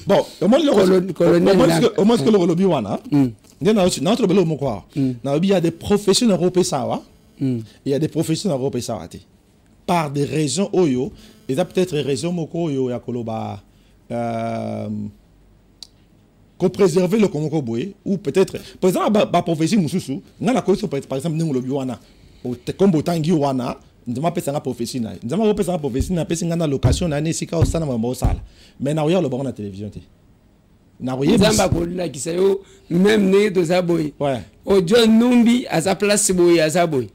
Bon, au moins que le lobby wana. Il y a des professionnels européens, il y a des professionnels européens par des raisons oyo, et ça peut-être raison moko yo ya koloba qu'on préserver le Congo boy ou peut-être par exemple ba prophétie mususu na la cause par exemple ningo wana comme botangi wana ndima pesa na prophétie na ndima pesa na prophétie na pesa na location na ne sika osana mambo sala mais na oya le bon na télévision te na oya zamba ko la kisayo même ne to zaboy ouais o John Numbi à sa place boy à zaboy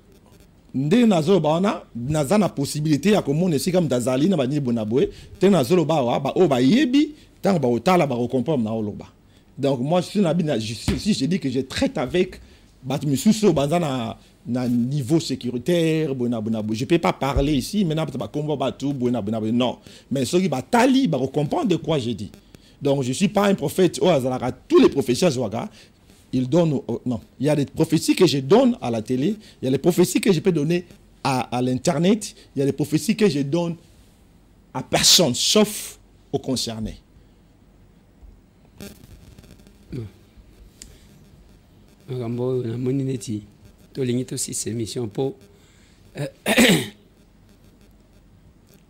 nde nazo baona naza na possibilité ya komona sika mtazali na bani bonaboy te nazo ba wa ba o ba yebi tant ba otala ba comprendre na oloba. Donc moi si je dis que je traite avec Batmususo Banzana na niveau sécuritaire, je peux pas parler ici, maintenant ba combat batou non, mais ceux qui batali ba comprendre de quoi je dis. Donc je suis pas un prophète au hasard, tous les prophéties Zouaga, ils donnent non, il y a des prophéties que je donne à la télé, il y a les prophéties que je peux donner à l'internet, il y a des prophéties que je donne à personne sauf aux concernés.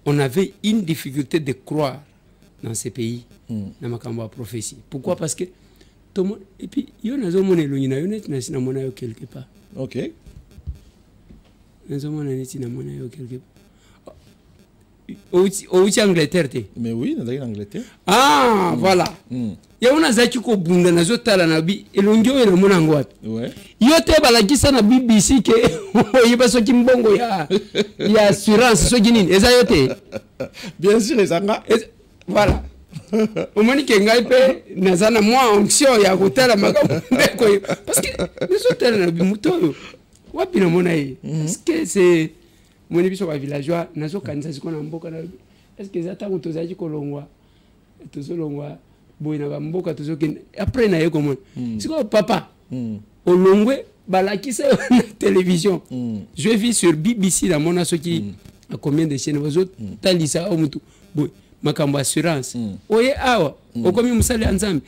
On avait une difficulté de croire dans ces pays, dans ma prophétie. Pourquoi? Parce que tout le monde, et puis il y a quelque part. Ok. Il y a quelque part. Au Angleterre. Mais oui, dans l'Angleterre. Ah, voilà. Il y a un azaki ko bunda na zotala na bi elongyo ina mona ngwapi. Ouais. Yote balakisa na BBC ke yiba so kimbongo ya assurance so ginini eza yote. Bien sûr ezanga. Voilà. Omoni ke ngai pe nazana moi onction ya kotala makambo ndeko parce que les hôtels na bimuto wapi na mona yi. Parce que c'est mon biso ba villageois nazo kanisa sikona mboka na est-ce que zata ko tozaji kolongwa tozolongwa boina ba mboka tozoki après na yeko mon siko papa olongwe balakisa na télévision je vis sur BBC dans mon asoki à combien de chaînes vous talisa au mutu boy makambo assurance oye awa okomi musali anzambi.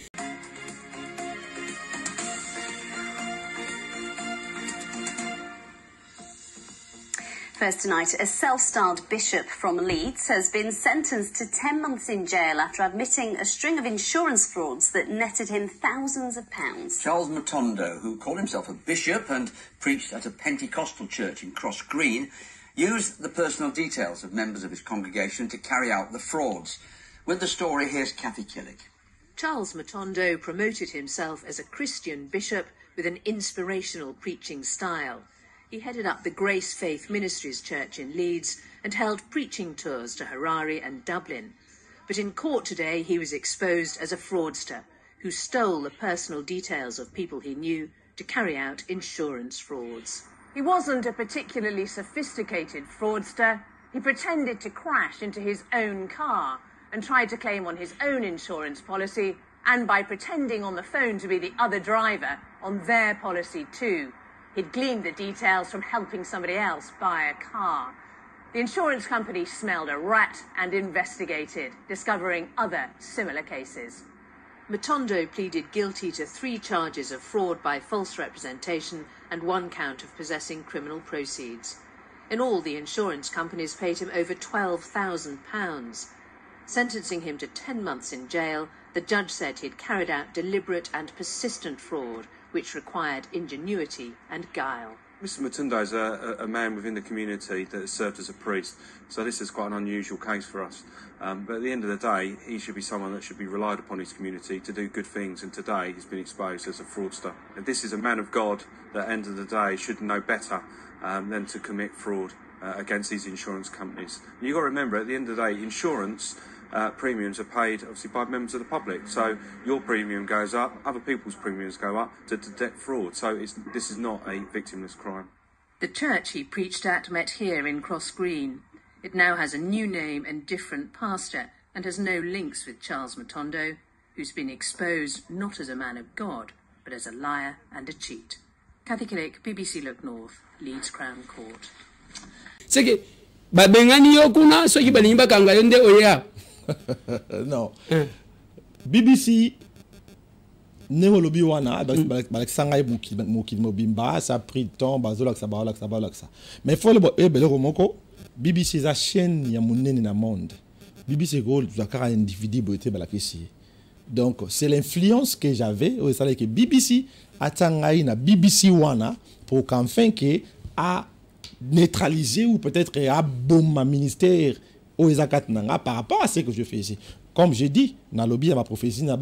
First tonight, a self-styled bishop from Leeds has been sentenced to 10 months in jail after admitting a string of insurance frauds that netted him thousands of pounds. Charles Matondo, who called himself a bishop and preached at a Pentecostal church in Cross Green, used the personal details of members of his congregation to carry out the frauds. With the story, here's Kathy Killick. Charles Matondo promoted himself as a Christian bishop with an inspirational preaching style. He headed up the Grace Faith Ministries Church in Leeds and held preaching tours to Harare and Dublin. But in court today, he was exposed as a fraudster who stole the personal details of people he knew to carry out insurance frauds. He wasn't a particularly sophisticated fraudster. He pretended to crash into his own car and tried to claim on his own insurance policy, and by pretending on the phone to be the other driver on their policy too. He'd gleaned the details from helping somebody else buy a car. The insurance company smelled a rat and investigated, discovering other similar cases. Matondo pleaded guilty to 3 charges of fraud by false representation and 1 count of possessing criminal proceeds. In all, the insurance companies paid him over £12,000. Sentencing him to 10 months in jail, the judge said he'd carried out deliberate and persistent fraud, which required ingenuity and guile. Mr. Matondo is a man within the community that has served as a priest, so this is quite an unusual case for us. But at the end of the day, he should be someone that should be relied upon his community to do good things, and today he's been exposed as a fraudster. And this is a man of God that at the end of the day should know better than to commit fraud against these insurance companies. You've got to remember, at the end of the day, insurance premiums are paid obviously by members of the public, so your premium goes up, other people's premiums go up to detect fraud, so this is not a victimless crime. The church he preached at met here in Cross Green. It now has a new name and different pastor and has no links with Charles Matondo, who's been exposed not as a man of God but as a liar and a cheat. Kathy Killick, BBC Look North, Leeds Crown Court. Seke babengani yokuna soki balimba kanga yonde oya. Non. BBC Néolobi wana balak sangai mokil mobimba ça a pris du temps bazolak ça. Mais il faut le beloko moko BBC za chaîne ya monene na monde. BBC go zakara individu boté balakisi. Donc c'est l'influence que j'avais au salé que BBC atangai na BBC wana pour qu'enfin que a neutraliser ou peut-être à bomber ministère au Ezakat Nanga par rapport à ce que je faisais. Comme j'ai dit, dans le lobby, ma prophétie, ma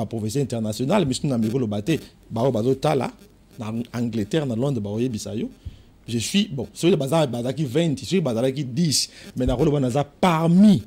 prophétie internationale, mais je suis le baté, en Angleterre, dans Londres, je suis, bon, sur le bazar, qui 20, sur le bazar, qui 10, mais dans le bazar, parmi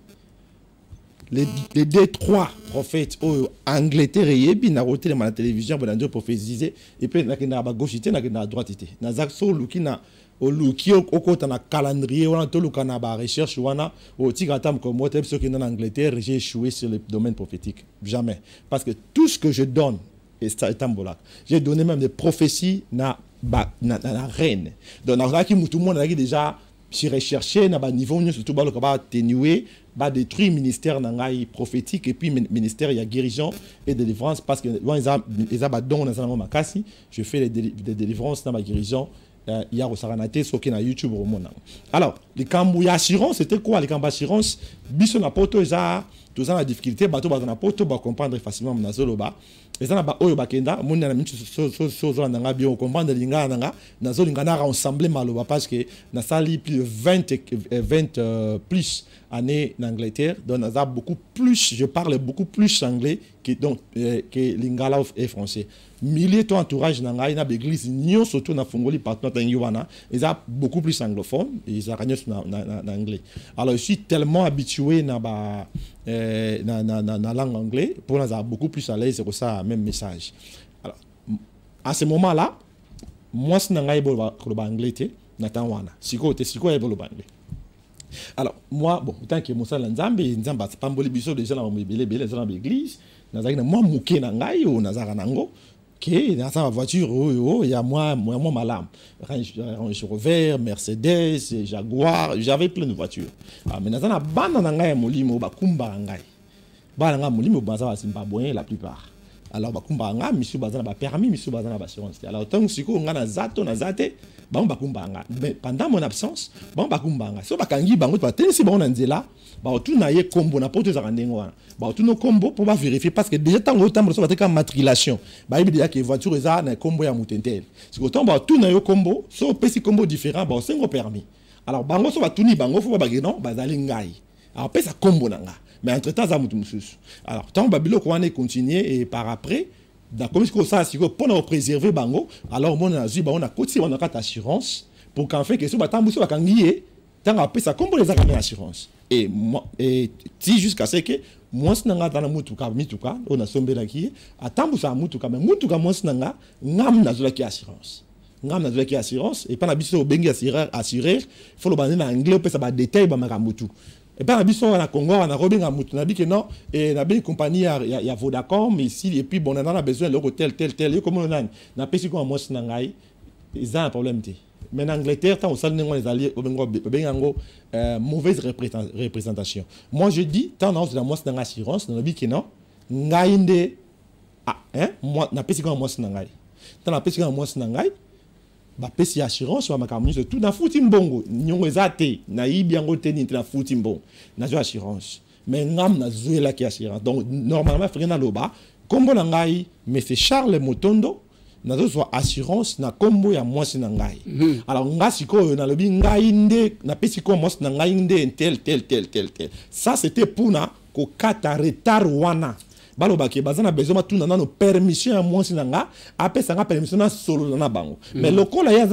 les 2-3 prophètes au Angleterre et puis na roté la télévision pour la prophétiser et puis na gauche na droite na zakso lukina au luki au côté na calendrier on to lukana ba recherche wana au tigatam comme moi ceux qui en Angleterre j'ai échoué sur le domaine prophétique jamais parce que tout ce que je donne est tambolak j'ai donné même des prophéties na reine donc na qui tout le monde a déjà si recherché na ba niveau surtout ba le ba atténuer ba détruire ministère nangai prophétique et puis ministère ya guérison et délivrance parce que ils a ba don na sama makasi je fais des délivrances na ba guérison ya rosaranate soki na YouTube au monde. Alors les cambu ya assurance c'était quoi les cambu assurance biso na poto za tout ça la difficulté bato ba na poto ba comprendre facilement na zoloba ezana ba oyo bakenda moni na mintu so nanga bien comprendre linga nanga na zolinga na ensemble maloba parce que na sali plus de 20 plus années en Angleterre donc na beaucoup plus je parle beaucoup plus anglais que donc que lingala et français milliers ton entourage nanga ina l'église nyon surtout na fongoli partout dans Yuana ils a beaucoup plus anglophone ils a gagné na anglais alors je suis tellement habitué na ba na langue anglais pour nous avoir beaucoup plus à l'aise c'est que ça même message alors à ce moment là moi c'est n'angai bo anglais te na tanwana siko e bo anglais alors moi bon tant que Moussa Nzambe pamboli biso déjà na belé dans l'église na zaki na moi muke na ngai o na zaka nango que dans sa voiture il y a moi malam Range Rover, Mercedes, Jaguar, j'avais plein de voitures mais dans na banda na ngai molimo bakumba ngai bana nga molimo baza Zimbabwe la plupart alors bakumba nga monsieur baza na permis monsieur baza na assurance alors tant siko nga na zato na zate bakumba nga mais pendant mon absence bakumba nga so bakangi bango to tenisi bango na nzela tout na ye combo na poto za kandengo wana tout no combo pour vérifier parce que déjà tango tambo so bateka matriculation il dit que voiture eza na combo ya mutentel siko tomba tout na yo combo so pesi combo différent sengo permis alors bango so batuni bango fo bageno bazali ngai alors pesa combo na nga mais entre temps za mutu mususu alors tant babilo ko wana continuer et par après d'accord comme ça si pour nous préserver bango alors mon azu on a côté on a carte assurance pour qu'en fait que so batambu so bakangié tant après ça comme les assurance et moi et si jusqu'à ce que moi sinanga dans mutuka mituka on a sombela qui atambu sa mutuka mais mutuka moi sinanga ngam na zola ki assurance et pas la biso bengi assurer faut le baner en anglais peut ça ba détail ba makamutu et pas la biso na Congo on a robinga mutu na bi que non et na bien compagnie ya Vodacom ici et puis bon on a besoin le hôtel tel comme on a na pesi ko moi sinanga ils ont un problème té mais en Angleterre tant au salon les alliés bengango mauvaise représentation moi je dis tant dans la moi sinanga assurance na bi que non ngainde moi na pesi ko moi sinanga tant na pesi ko moi sinanga pesi assurance wa makamuzo tout na futi mbongo nyongo ezate na yibi yango teni na futi mbongo na zo assurance mais ngam na zuela ki assurance donc normalement frena loba kombo na ngai mais c'est Charles Motondo na zo assurance na kombo ya mwasi na ngai alors ngasi ko na lobi ngai nde na pesi ko mwasi na ngai nde tel ça c'était pour na ko kata retard wana baloba ke bazana besoin tout na permission à moi sinanga après ça nga permission na solo na bango mais lokola ya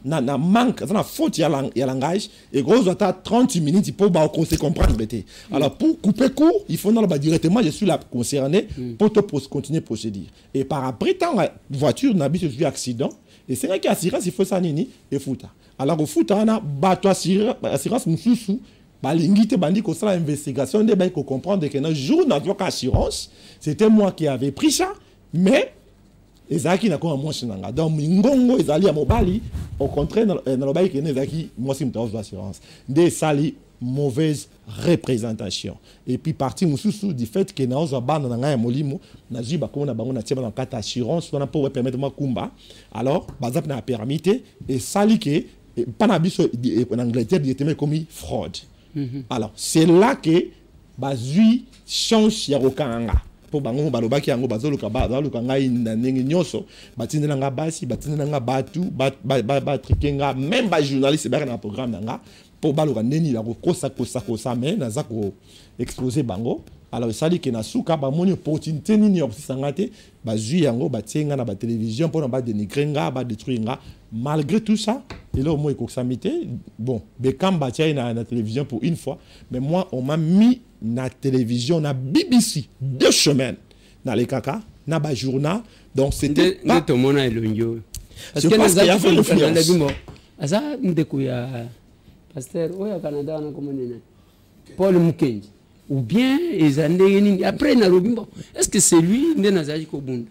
na manque na faute ya langage et gros ata 30 minutes pour ba se comprendre bête alors pour couper court il faut na directement je suis là concerné pour continuer procédure et par après tant voiture na bi je accident et c'est vrai que assurance il faut ça nini et futa alors au futa na bato assurance mususu balingite bandi ko sala investigation de ba ko comprendre que na jour na droit assurance c'était moi qui avais pris ça mais ezaki na ko moi sinanga donc ngongo ezali ya mobali au contraire na lobai que ezaki moi sim taw assurance de sali mauvaise représentation. Et puis parti mususu du fait que na oza bana na ngai molimo na jiba ko na bango na tieba na kata assurance wana pour permettre ma kumba. Alors bazap na permis et sali que pas na biso en Angleterre il comme fraude. Alors c'est là que bazui change ya rokanga. Po bango balobaki yango bazoluka ngai na ndenge nyoso batindela nga basi batindela nga batu ba trikenga même ba journaliste ba na programme nanga po baloka ndeni la kosa mais naza ko exposer bango. Alors ça dit que na suka ba moni opportunité nini obsisanga te bazui yango batienga na ba télévision pour na ba dénigrer nga ba détruire nga. Malgré tout ça et là au moins ekoxamité bon Beckham batia na télévision pour une fois mais moi on m'a mis na télévision na BBC 2 semaines na les caca na ba journal donc c'était pas tout monde est l'union parce que parce qu'il y a fait l'influence asa ndeko ya pasteur oya Canada na komone Paul Mukenji ou bien ezandeni après na lobimbo est-ce que c'est lui ndenazaji ko bunda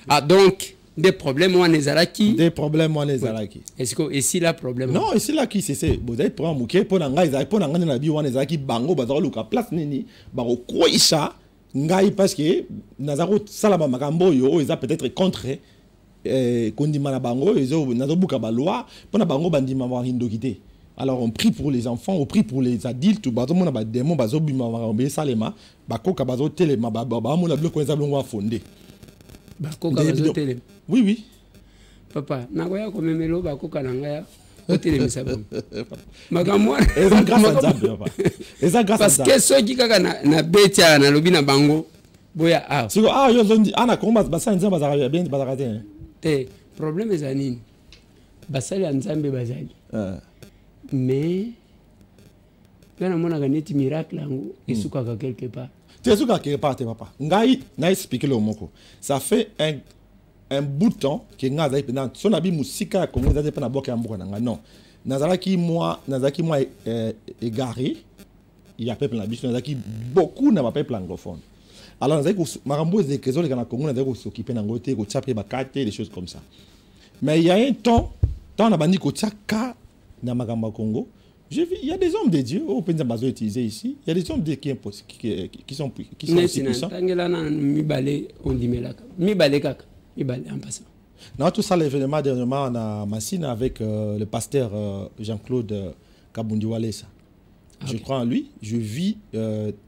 ah donc des problèmes ou nezalaki des problèmes ou nezalaki est-ce que ici là problème non ici là qui c'est vous avez prendre muke pour ngai za pour ngai na bi ou nezalaki bango bazalo luka place nini ba ko koisa ngai parce que nazaro salama makambo yo eza peut-être contre kondima na bango ezo nazo buka ba loi pour na bango bandima ba hindokité. Alors on prie pour les enfants, on prie pour les adultes, bazo mona ba démon bazo bima ba salema ba koka bazo telema ba mona bloko eza blongo fondé. Bakoka bazo telema. Oui oui. Papa, nakoya ko memelo bakoka nanga ya telemisa bon. Makamwa. Eza grâce à Nzambe papa. Eza grâce à Nzambe. Parce que soki kaka na betia na lobi na bango boya ah. Siko yo zondi ana komba basa Nzambe bazaka bien bazaka te. Problème eza nini? Basali Nzambe bazali. Mais quand on a gagné un miracle, il y a quelque part. Tu es quelque part, papa. Ngai na expliqué le mot. Ça fait un bout de temps que nga za pendant son abi musika Congo za pas na boka ya mboko nanga non. Nazalaki moi égaré. Il y a peuple na biso nazalaki beaucoup na peuple anglophone. Alors nazalaki marambo de kezo le kana Congo nazalaki s'occuper na ngote ko tchape ba kate des choses comme ça. Mais il y a un temps na bandi ko tchaka na Magamba Congo, j'ai vu il y a des hommes de Dieu au Penza bazo utilisé ici, il y a des hommes de qui sont aussi puissants. En passant. Non, tout ça l'événement dernièrement on a Massina avec le pasteur Jean-Claude Kabundi Walesa. Je crois en lui, je vis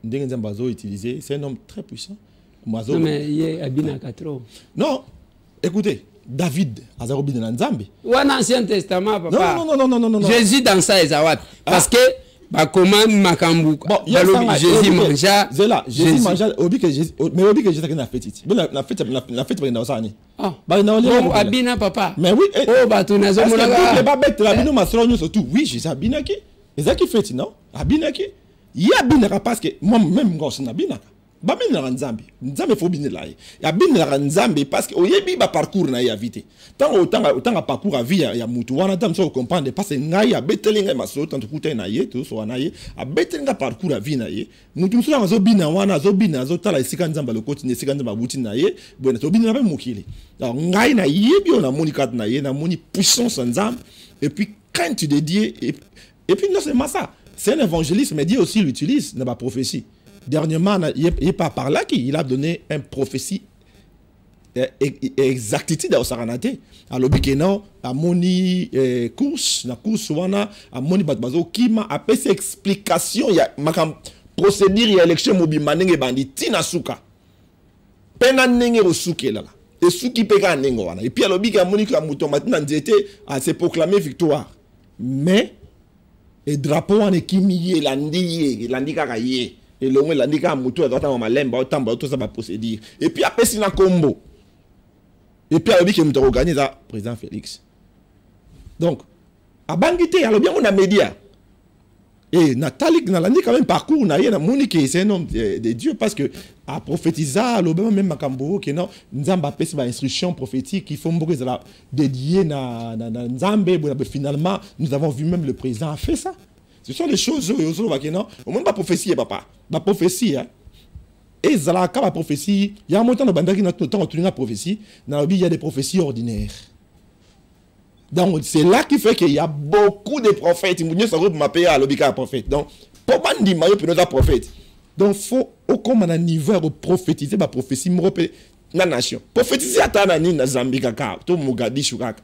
Ndengenza bazo utilisé, c'est un homme très puissant. Non mais il est Abinaka trop. Non, écoutez, David Azarobi de Nzambe. Ou un ancien testament papa. Non. Jésus dans ça Ezawat parce que bah comment Makambu bon Jésus mangea Jésus mangea obi que Jésus mais obi que Jésus na fête. La fête dans ça ni. Ah bah non abina papa. Mais oui oh bah tu nazo monaka. Les babette la bino masronyo surtout. Oui, Jésus abina ki. Ezaki fête non? Abina ki. Ya abina parce que moi même ngos na abina. Ba binela Nzambe faut binela ya binela Nzambe parce que oyebi ba parcours na ya vite tant parcours à vie ya mutu wana tam so comprendre parce que ngai ya betelinga maso tant kuta na ye to so na ye a betelinga parcours à vie na ye mutu so na zo bina wana zo bina zo tala isika Nzamba le continue isika Nzamba buti na ye bona to bina ba mokili alors ngai na yebi on a moni kat na ye na moni puissance Nzambe et puis quand tu dédié et puis non c'est ça c'est un évangéliste mais Dieu aussi l'utilise dans la prophétie. Dernièrement, il n'est pas par là qu'il a donné une prophétie exactitude à Osaranate. Alors, Bikeno, à moni course, na course wana, à moni batbazo, qui m'a appelé ces explications, il y a ma procédure, il y a élection mobi manenge bandi, tina suka. Pena nenge o suke là. Et suki peka nenge wana. Et puis, alors, Bikeno, moni ka mouton, maintenant, à se proclamer victoire. Mais, et drapeau wana qui miye, landi kakaye. Et le moins l'indika mutu à droite à malemba autant tout ça va procéder et puis après c'est un combo et puis alors que nous organise ça président Félix donc à Bangité alors bien on a média et Nathalie na l'andi quand même parcours na yé na Monique c'est un homme de Dieu parce que à prophétiser alors même Makambo que non Nzamba pèse ma instruction prophétique qui font beaucoup de la dédié na Nzambe finalement nous avons vu même le président a fait ça. Ce sont des choses qui non, au moins pas prophétie papa, pas prophétie hein. Et zalaka la prophétie, il y a un montant de bandaki notre temps on la prophétie, il y a des prophéties ordinaires. Donc c'est là qui fait qu'il y a beaucoup de prophètes, il ça m'appeler à l'obika prophète. Donc Pour bandi mayo puis notre prophète. Donc faut au comme un niveau de prophétiser ma prophétie na nation. Prophétiser à Tanani na Zambie kaka, to Mogadishu kaka.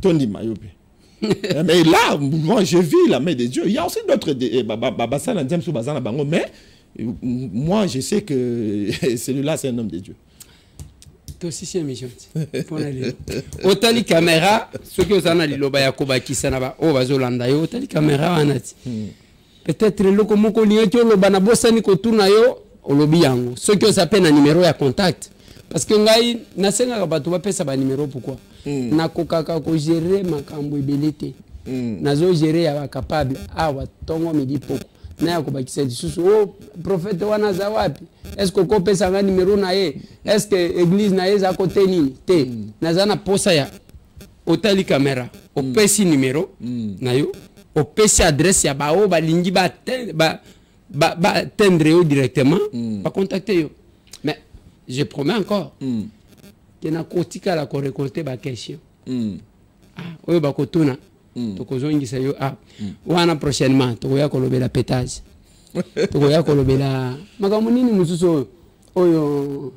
Tondi mayo. Mais là, moi je vis la main de Dieu. Il y a aussi d'autres mais moi je sais que celui-là c'est un homme de Dieu. Toi aussi c'est une mission. Otali caméra, ceux qui ont ali loba yakoba kisana o bazolanda yo otali caméra anati. Peut-être le komoko lietio loba na bosani ko tuna yo olobi yango. Ceux qui ont appelé un numéro ya contact parce que ngai nasenga bato ba pesa ba numéro pourquoi? Na kokaka ko gérer makambo ebelete. Nazo gérer ya capable awa tongo midi poko. Na ya kobakisa disusu oh prophète wana za wapi? Est-ce que ko pesa nga numéro na ye? Est-ce que église na ye za côté nini? Te. Nazana posa ya otali caméra. O pesi numéro na yo. O pesi adresse ya ba o ba lingi ba tendre yo directement ba contacter yo. Mais je promets encore que na kotika la ko récolter ba question. Oyo ba kotuna tokozongisa yo wana prochainement tokoya kolobela pétage. Tokoya kolobela makambo nini mususu oyo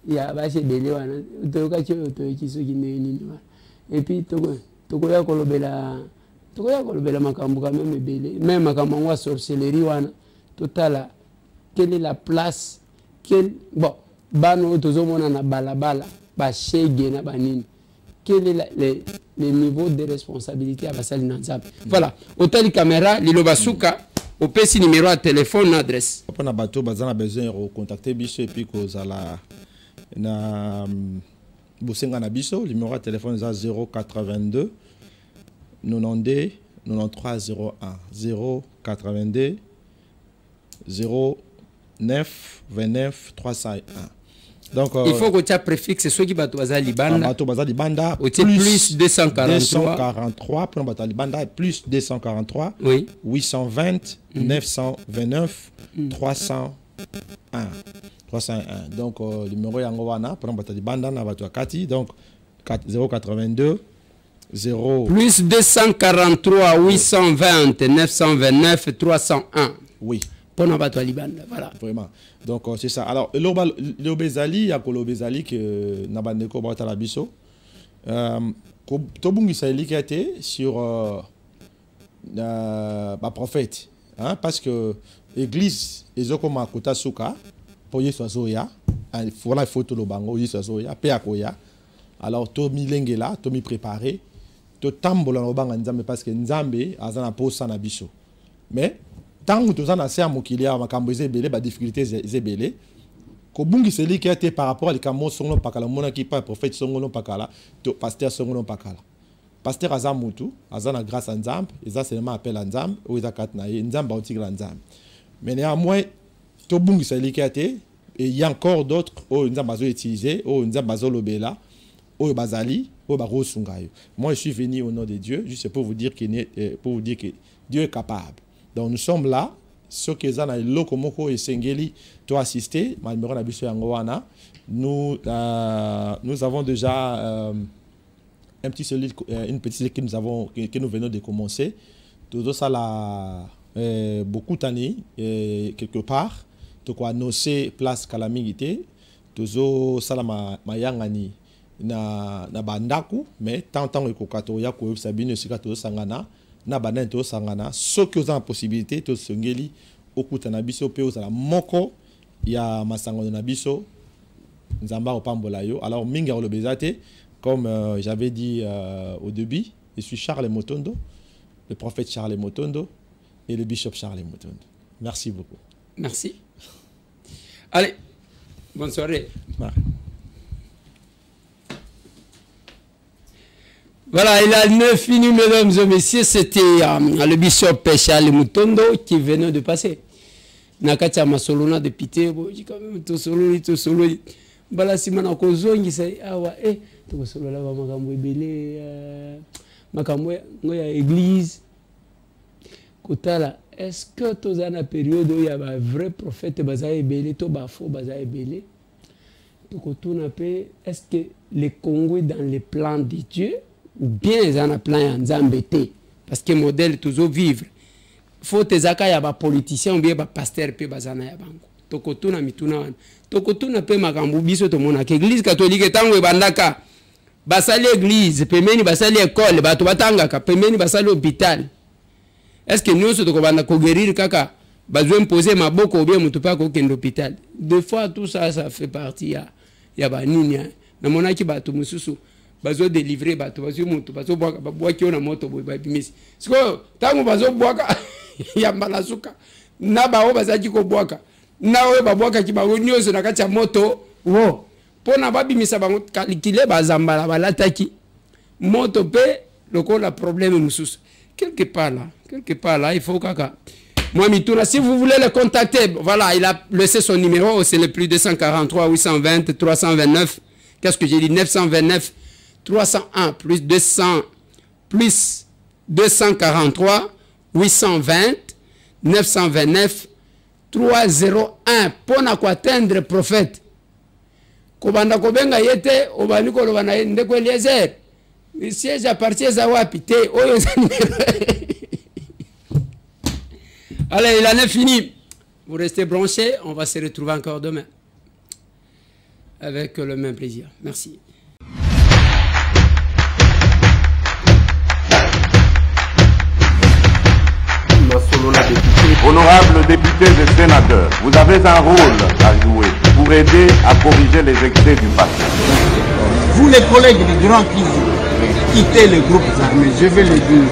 ya ba sebele wana toyoka cyo toyokiso kineni wana. Et puis tokoya kolobela makambo quand même ebele même makambo wa sorcellerie wana totala quelle est la place bon bano tozomona na balabala ba shege na banini quel est le niveau de responsabilité à basali nanzab. Voilà hôtel caméra lilobasuka au pesi numéro à téléphone adresse papa na bato bazana besoin de contacter biso et puis kozala na bosenga na biso numéro à téléphone za 082 92 93 01 082 09 29 301. Donc il faut que tu aies préfixe ceux qui bato baza libanda plus 243 pour bato libanda plus 243 oui 820 929 301 donc le numéro yango wana pour bato libanda na bato kati donc 082 0 plus 243 820 929 301 oui pour na bato libanda voilà vraiment donc c'est ça. Alors l'obésali ya kolobezali que na bandeko bata la biso tobungisa elikate sur ba prophète hein parce que église ezokoma kota suka pour yeso azoya voilà photo lo bango yeso azoya pe akoya alors to milengela to mi préparer to tambola no banga nzambe parce que nzambe azana posa na biso mais tant que tu as assez à mokili à makambo ezebele ba difficultés ezebele ko bungi seli qui était par rapport à les camo songo pakala mona qui pas prophète songo pakala to pasteur songo pakala pasteur azamutu azana grâce à nzambe eza seulement appel à nzambe ou eza katna nzambe otigla nzambe mais néanmoins to bungi seli qui était et il y a encore d'autres oh nzambe azo utiliser oh nzambe azo lobela oh bazali oh ba rosungayo. Moi je suis venu au nom de Dieu juste pour vous dire que Dieu est capable. Donc nous sommes là, ceux qui sont dans le lokomoko et sengeli, toi assister, malheureusement na biso yangoana. Nous avons déjà une petite équipe que nous venons de commencer. Tout ça là beaucoup d'années quelque part. Tout quoi annoncer place calamité. Tout ça là mayangani na bandaku, mais tant que kokato ya ko sabine sikato sangana. Na banane to sangana ceux qui ont la possibilité to songeli okuta na biso pe ozala moko ya masango na biso nzamba opambola yo. Alors minga olobezate comme j'avais dit au début, je suis Charles Motondo, le prophète Charles Motondo et le bishop Charles Motondo. Merci beaucoup. Merci. Allez, bonne soirée. Voilà, il a 9 minutes, mesdames et messieurs. C'était le bishop Charles Motondo qui venait de passer. Nakacha masolona de pité, quand même tout solo. Bala simana kozongi sai awa to solo la makambo ebele makambo ngoya église. Kotala, est-ce que tous en a période où il y a un vrai prophète baza ebele to ba faux baza ebele? To kotuna pe, est-ce que le Congo est dans les plans de Dieu? Ou bien ils en ont plein en Zambété parce que modèle toujours vivre faut tezaka ya ba politicien ou bien ba pasteur pe bazana ya bango. Tokotuna mituna wana. Tokotuna pe makambu biso to mona ke église catholique tango ebandaka basali église pemeni basali école bato batangaka pemeni basali hôpital. Est-ce que nous sommes tokobanda ko guérir kaka bazwe imposer maboko ou bien mutu pa ko kende hôpital. Des fois tout ça fait partie ya ba nini na mona ki bato mususu bazo délivrer bato bazo mutu bazo boaka babwaki na moto boy babimisi. Siko tango bazo boaka ya malasuka na bawo bazaki ko boaka na we babwaka ki bango nyoso na kati ya moto wo pona babimisa bango kalikile bazambala balataki moto pe lokola problème mususu quelque part là il faut kaka moi mituna si vous voulez le contacter voilà il a laissé son numéro c'est le plus 243 820 329 qu'est-ce que j'ai dit 929 301 plus 200 plus 243 820 929 301 pona ko atteindre prophète kobanda kobenga yete obani ko lobana ndeko Eliezer siège à partir za wapi te oyo allez il en est fini vous restez branchés on va se retrouver encore demain avec le même plaisir merci. Honorables députés et sénateurs, vous avez un rôle à jouer pour aider à corriger les excès du passé. Vous les collègues des grands qui quittez les groupes armés, je vais le dire.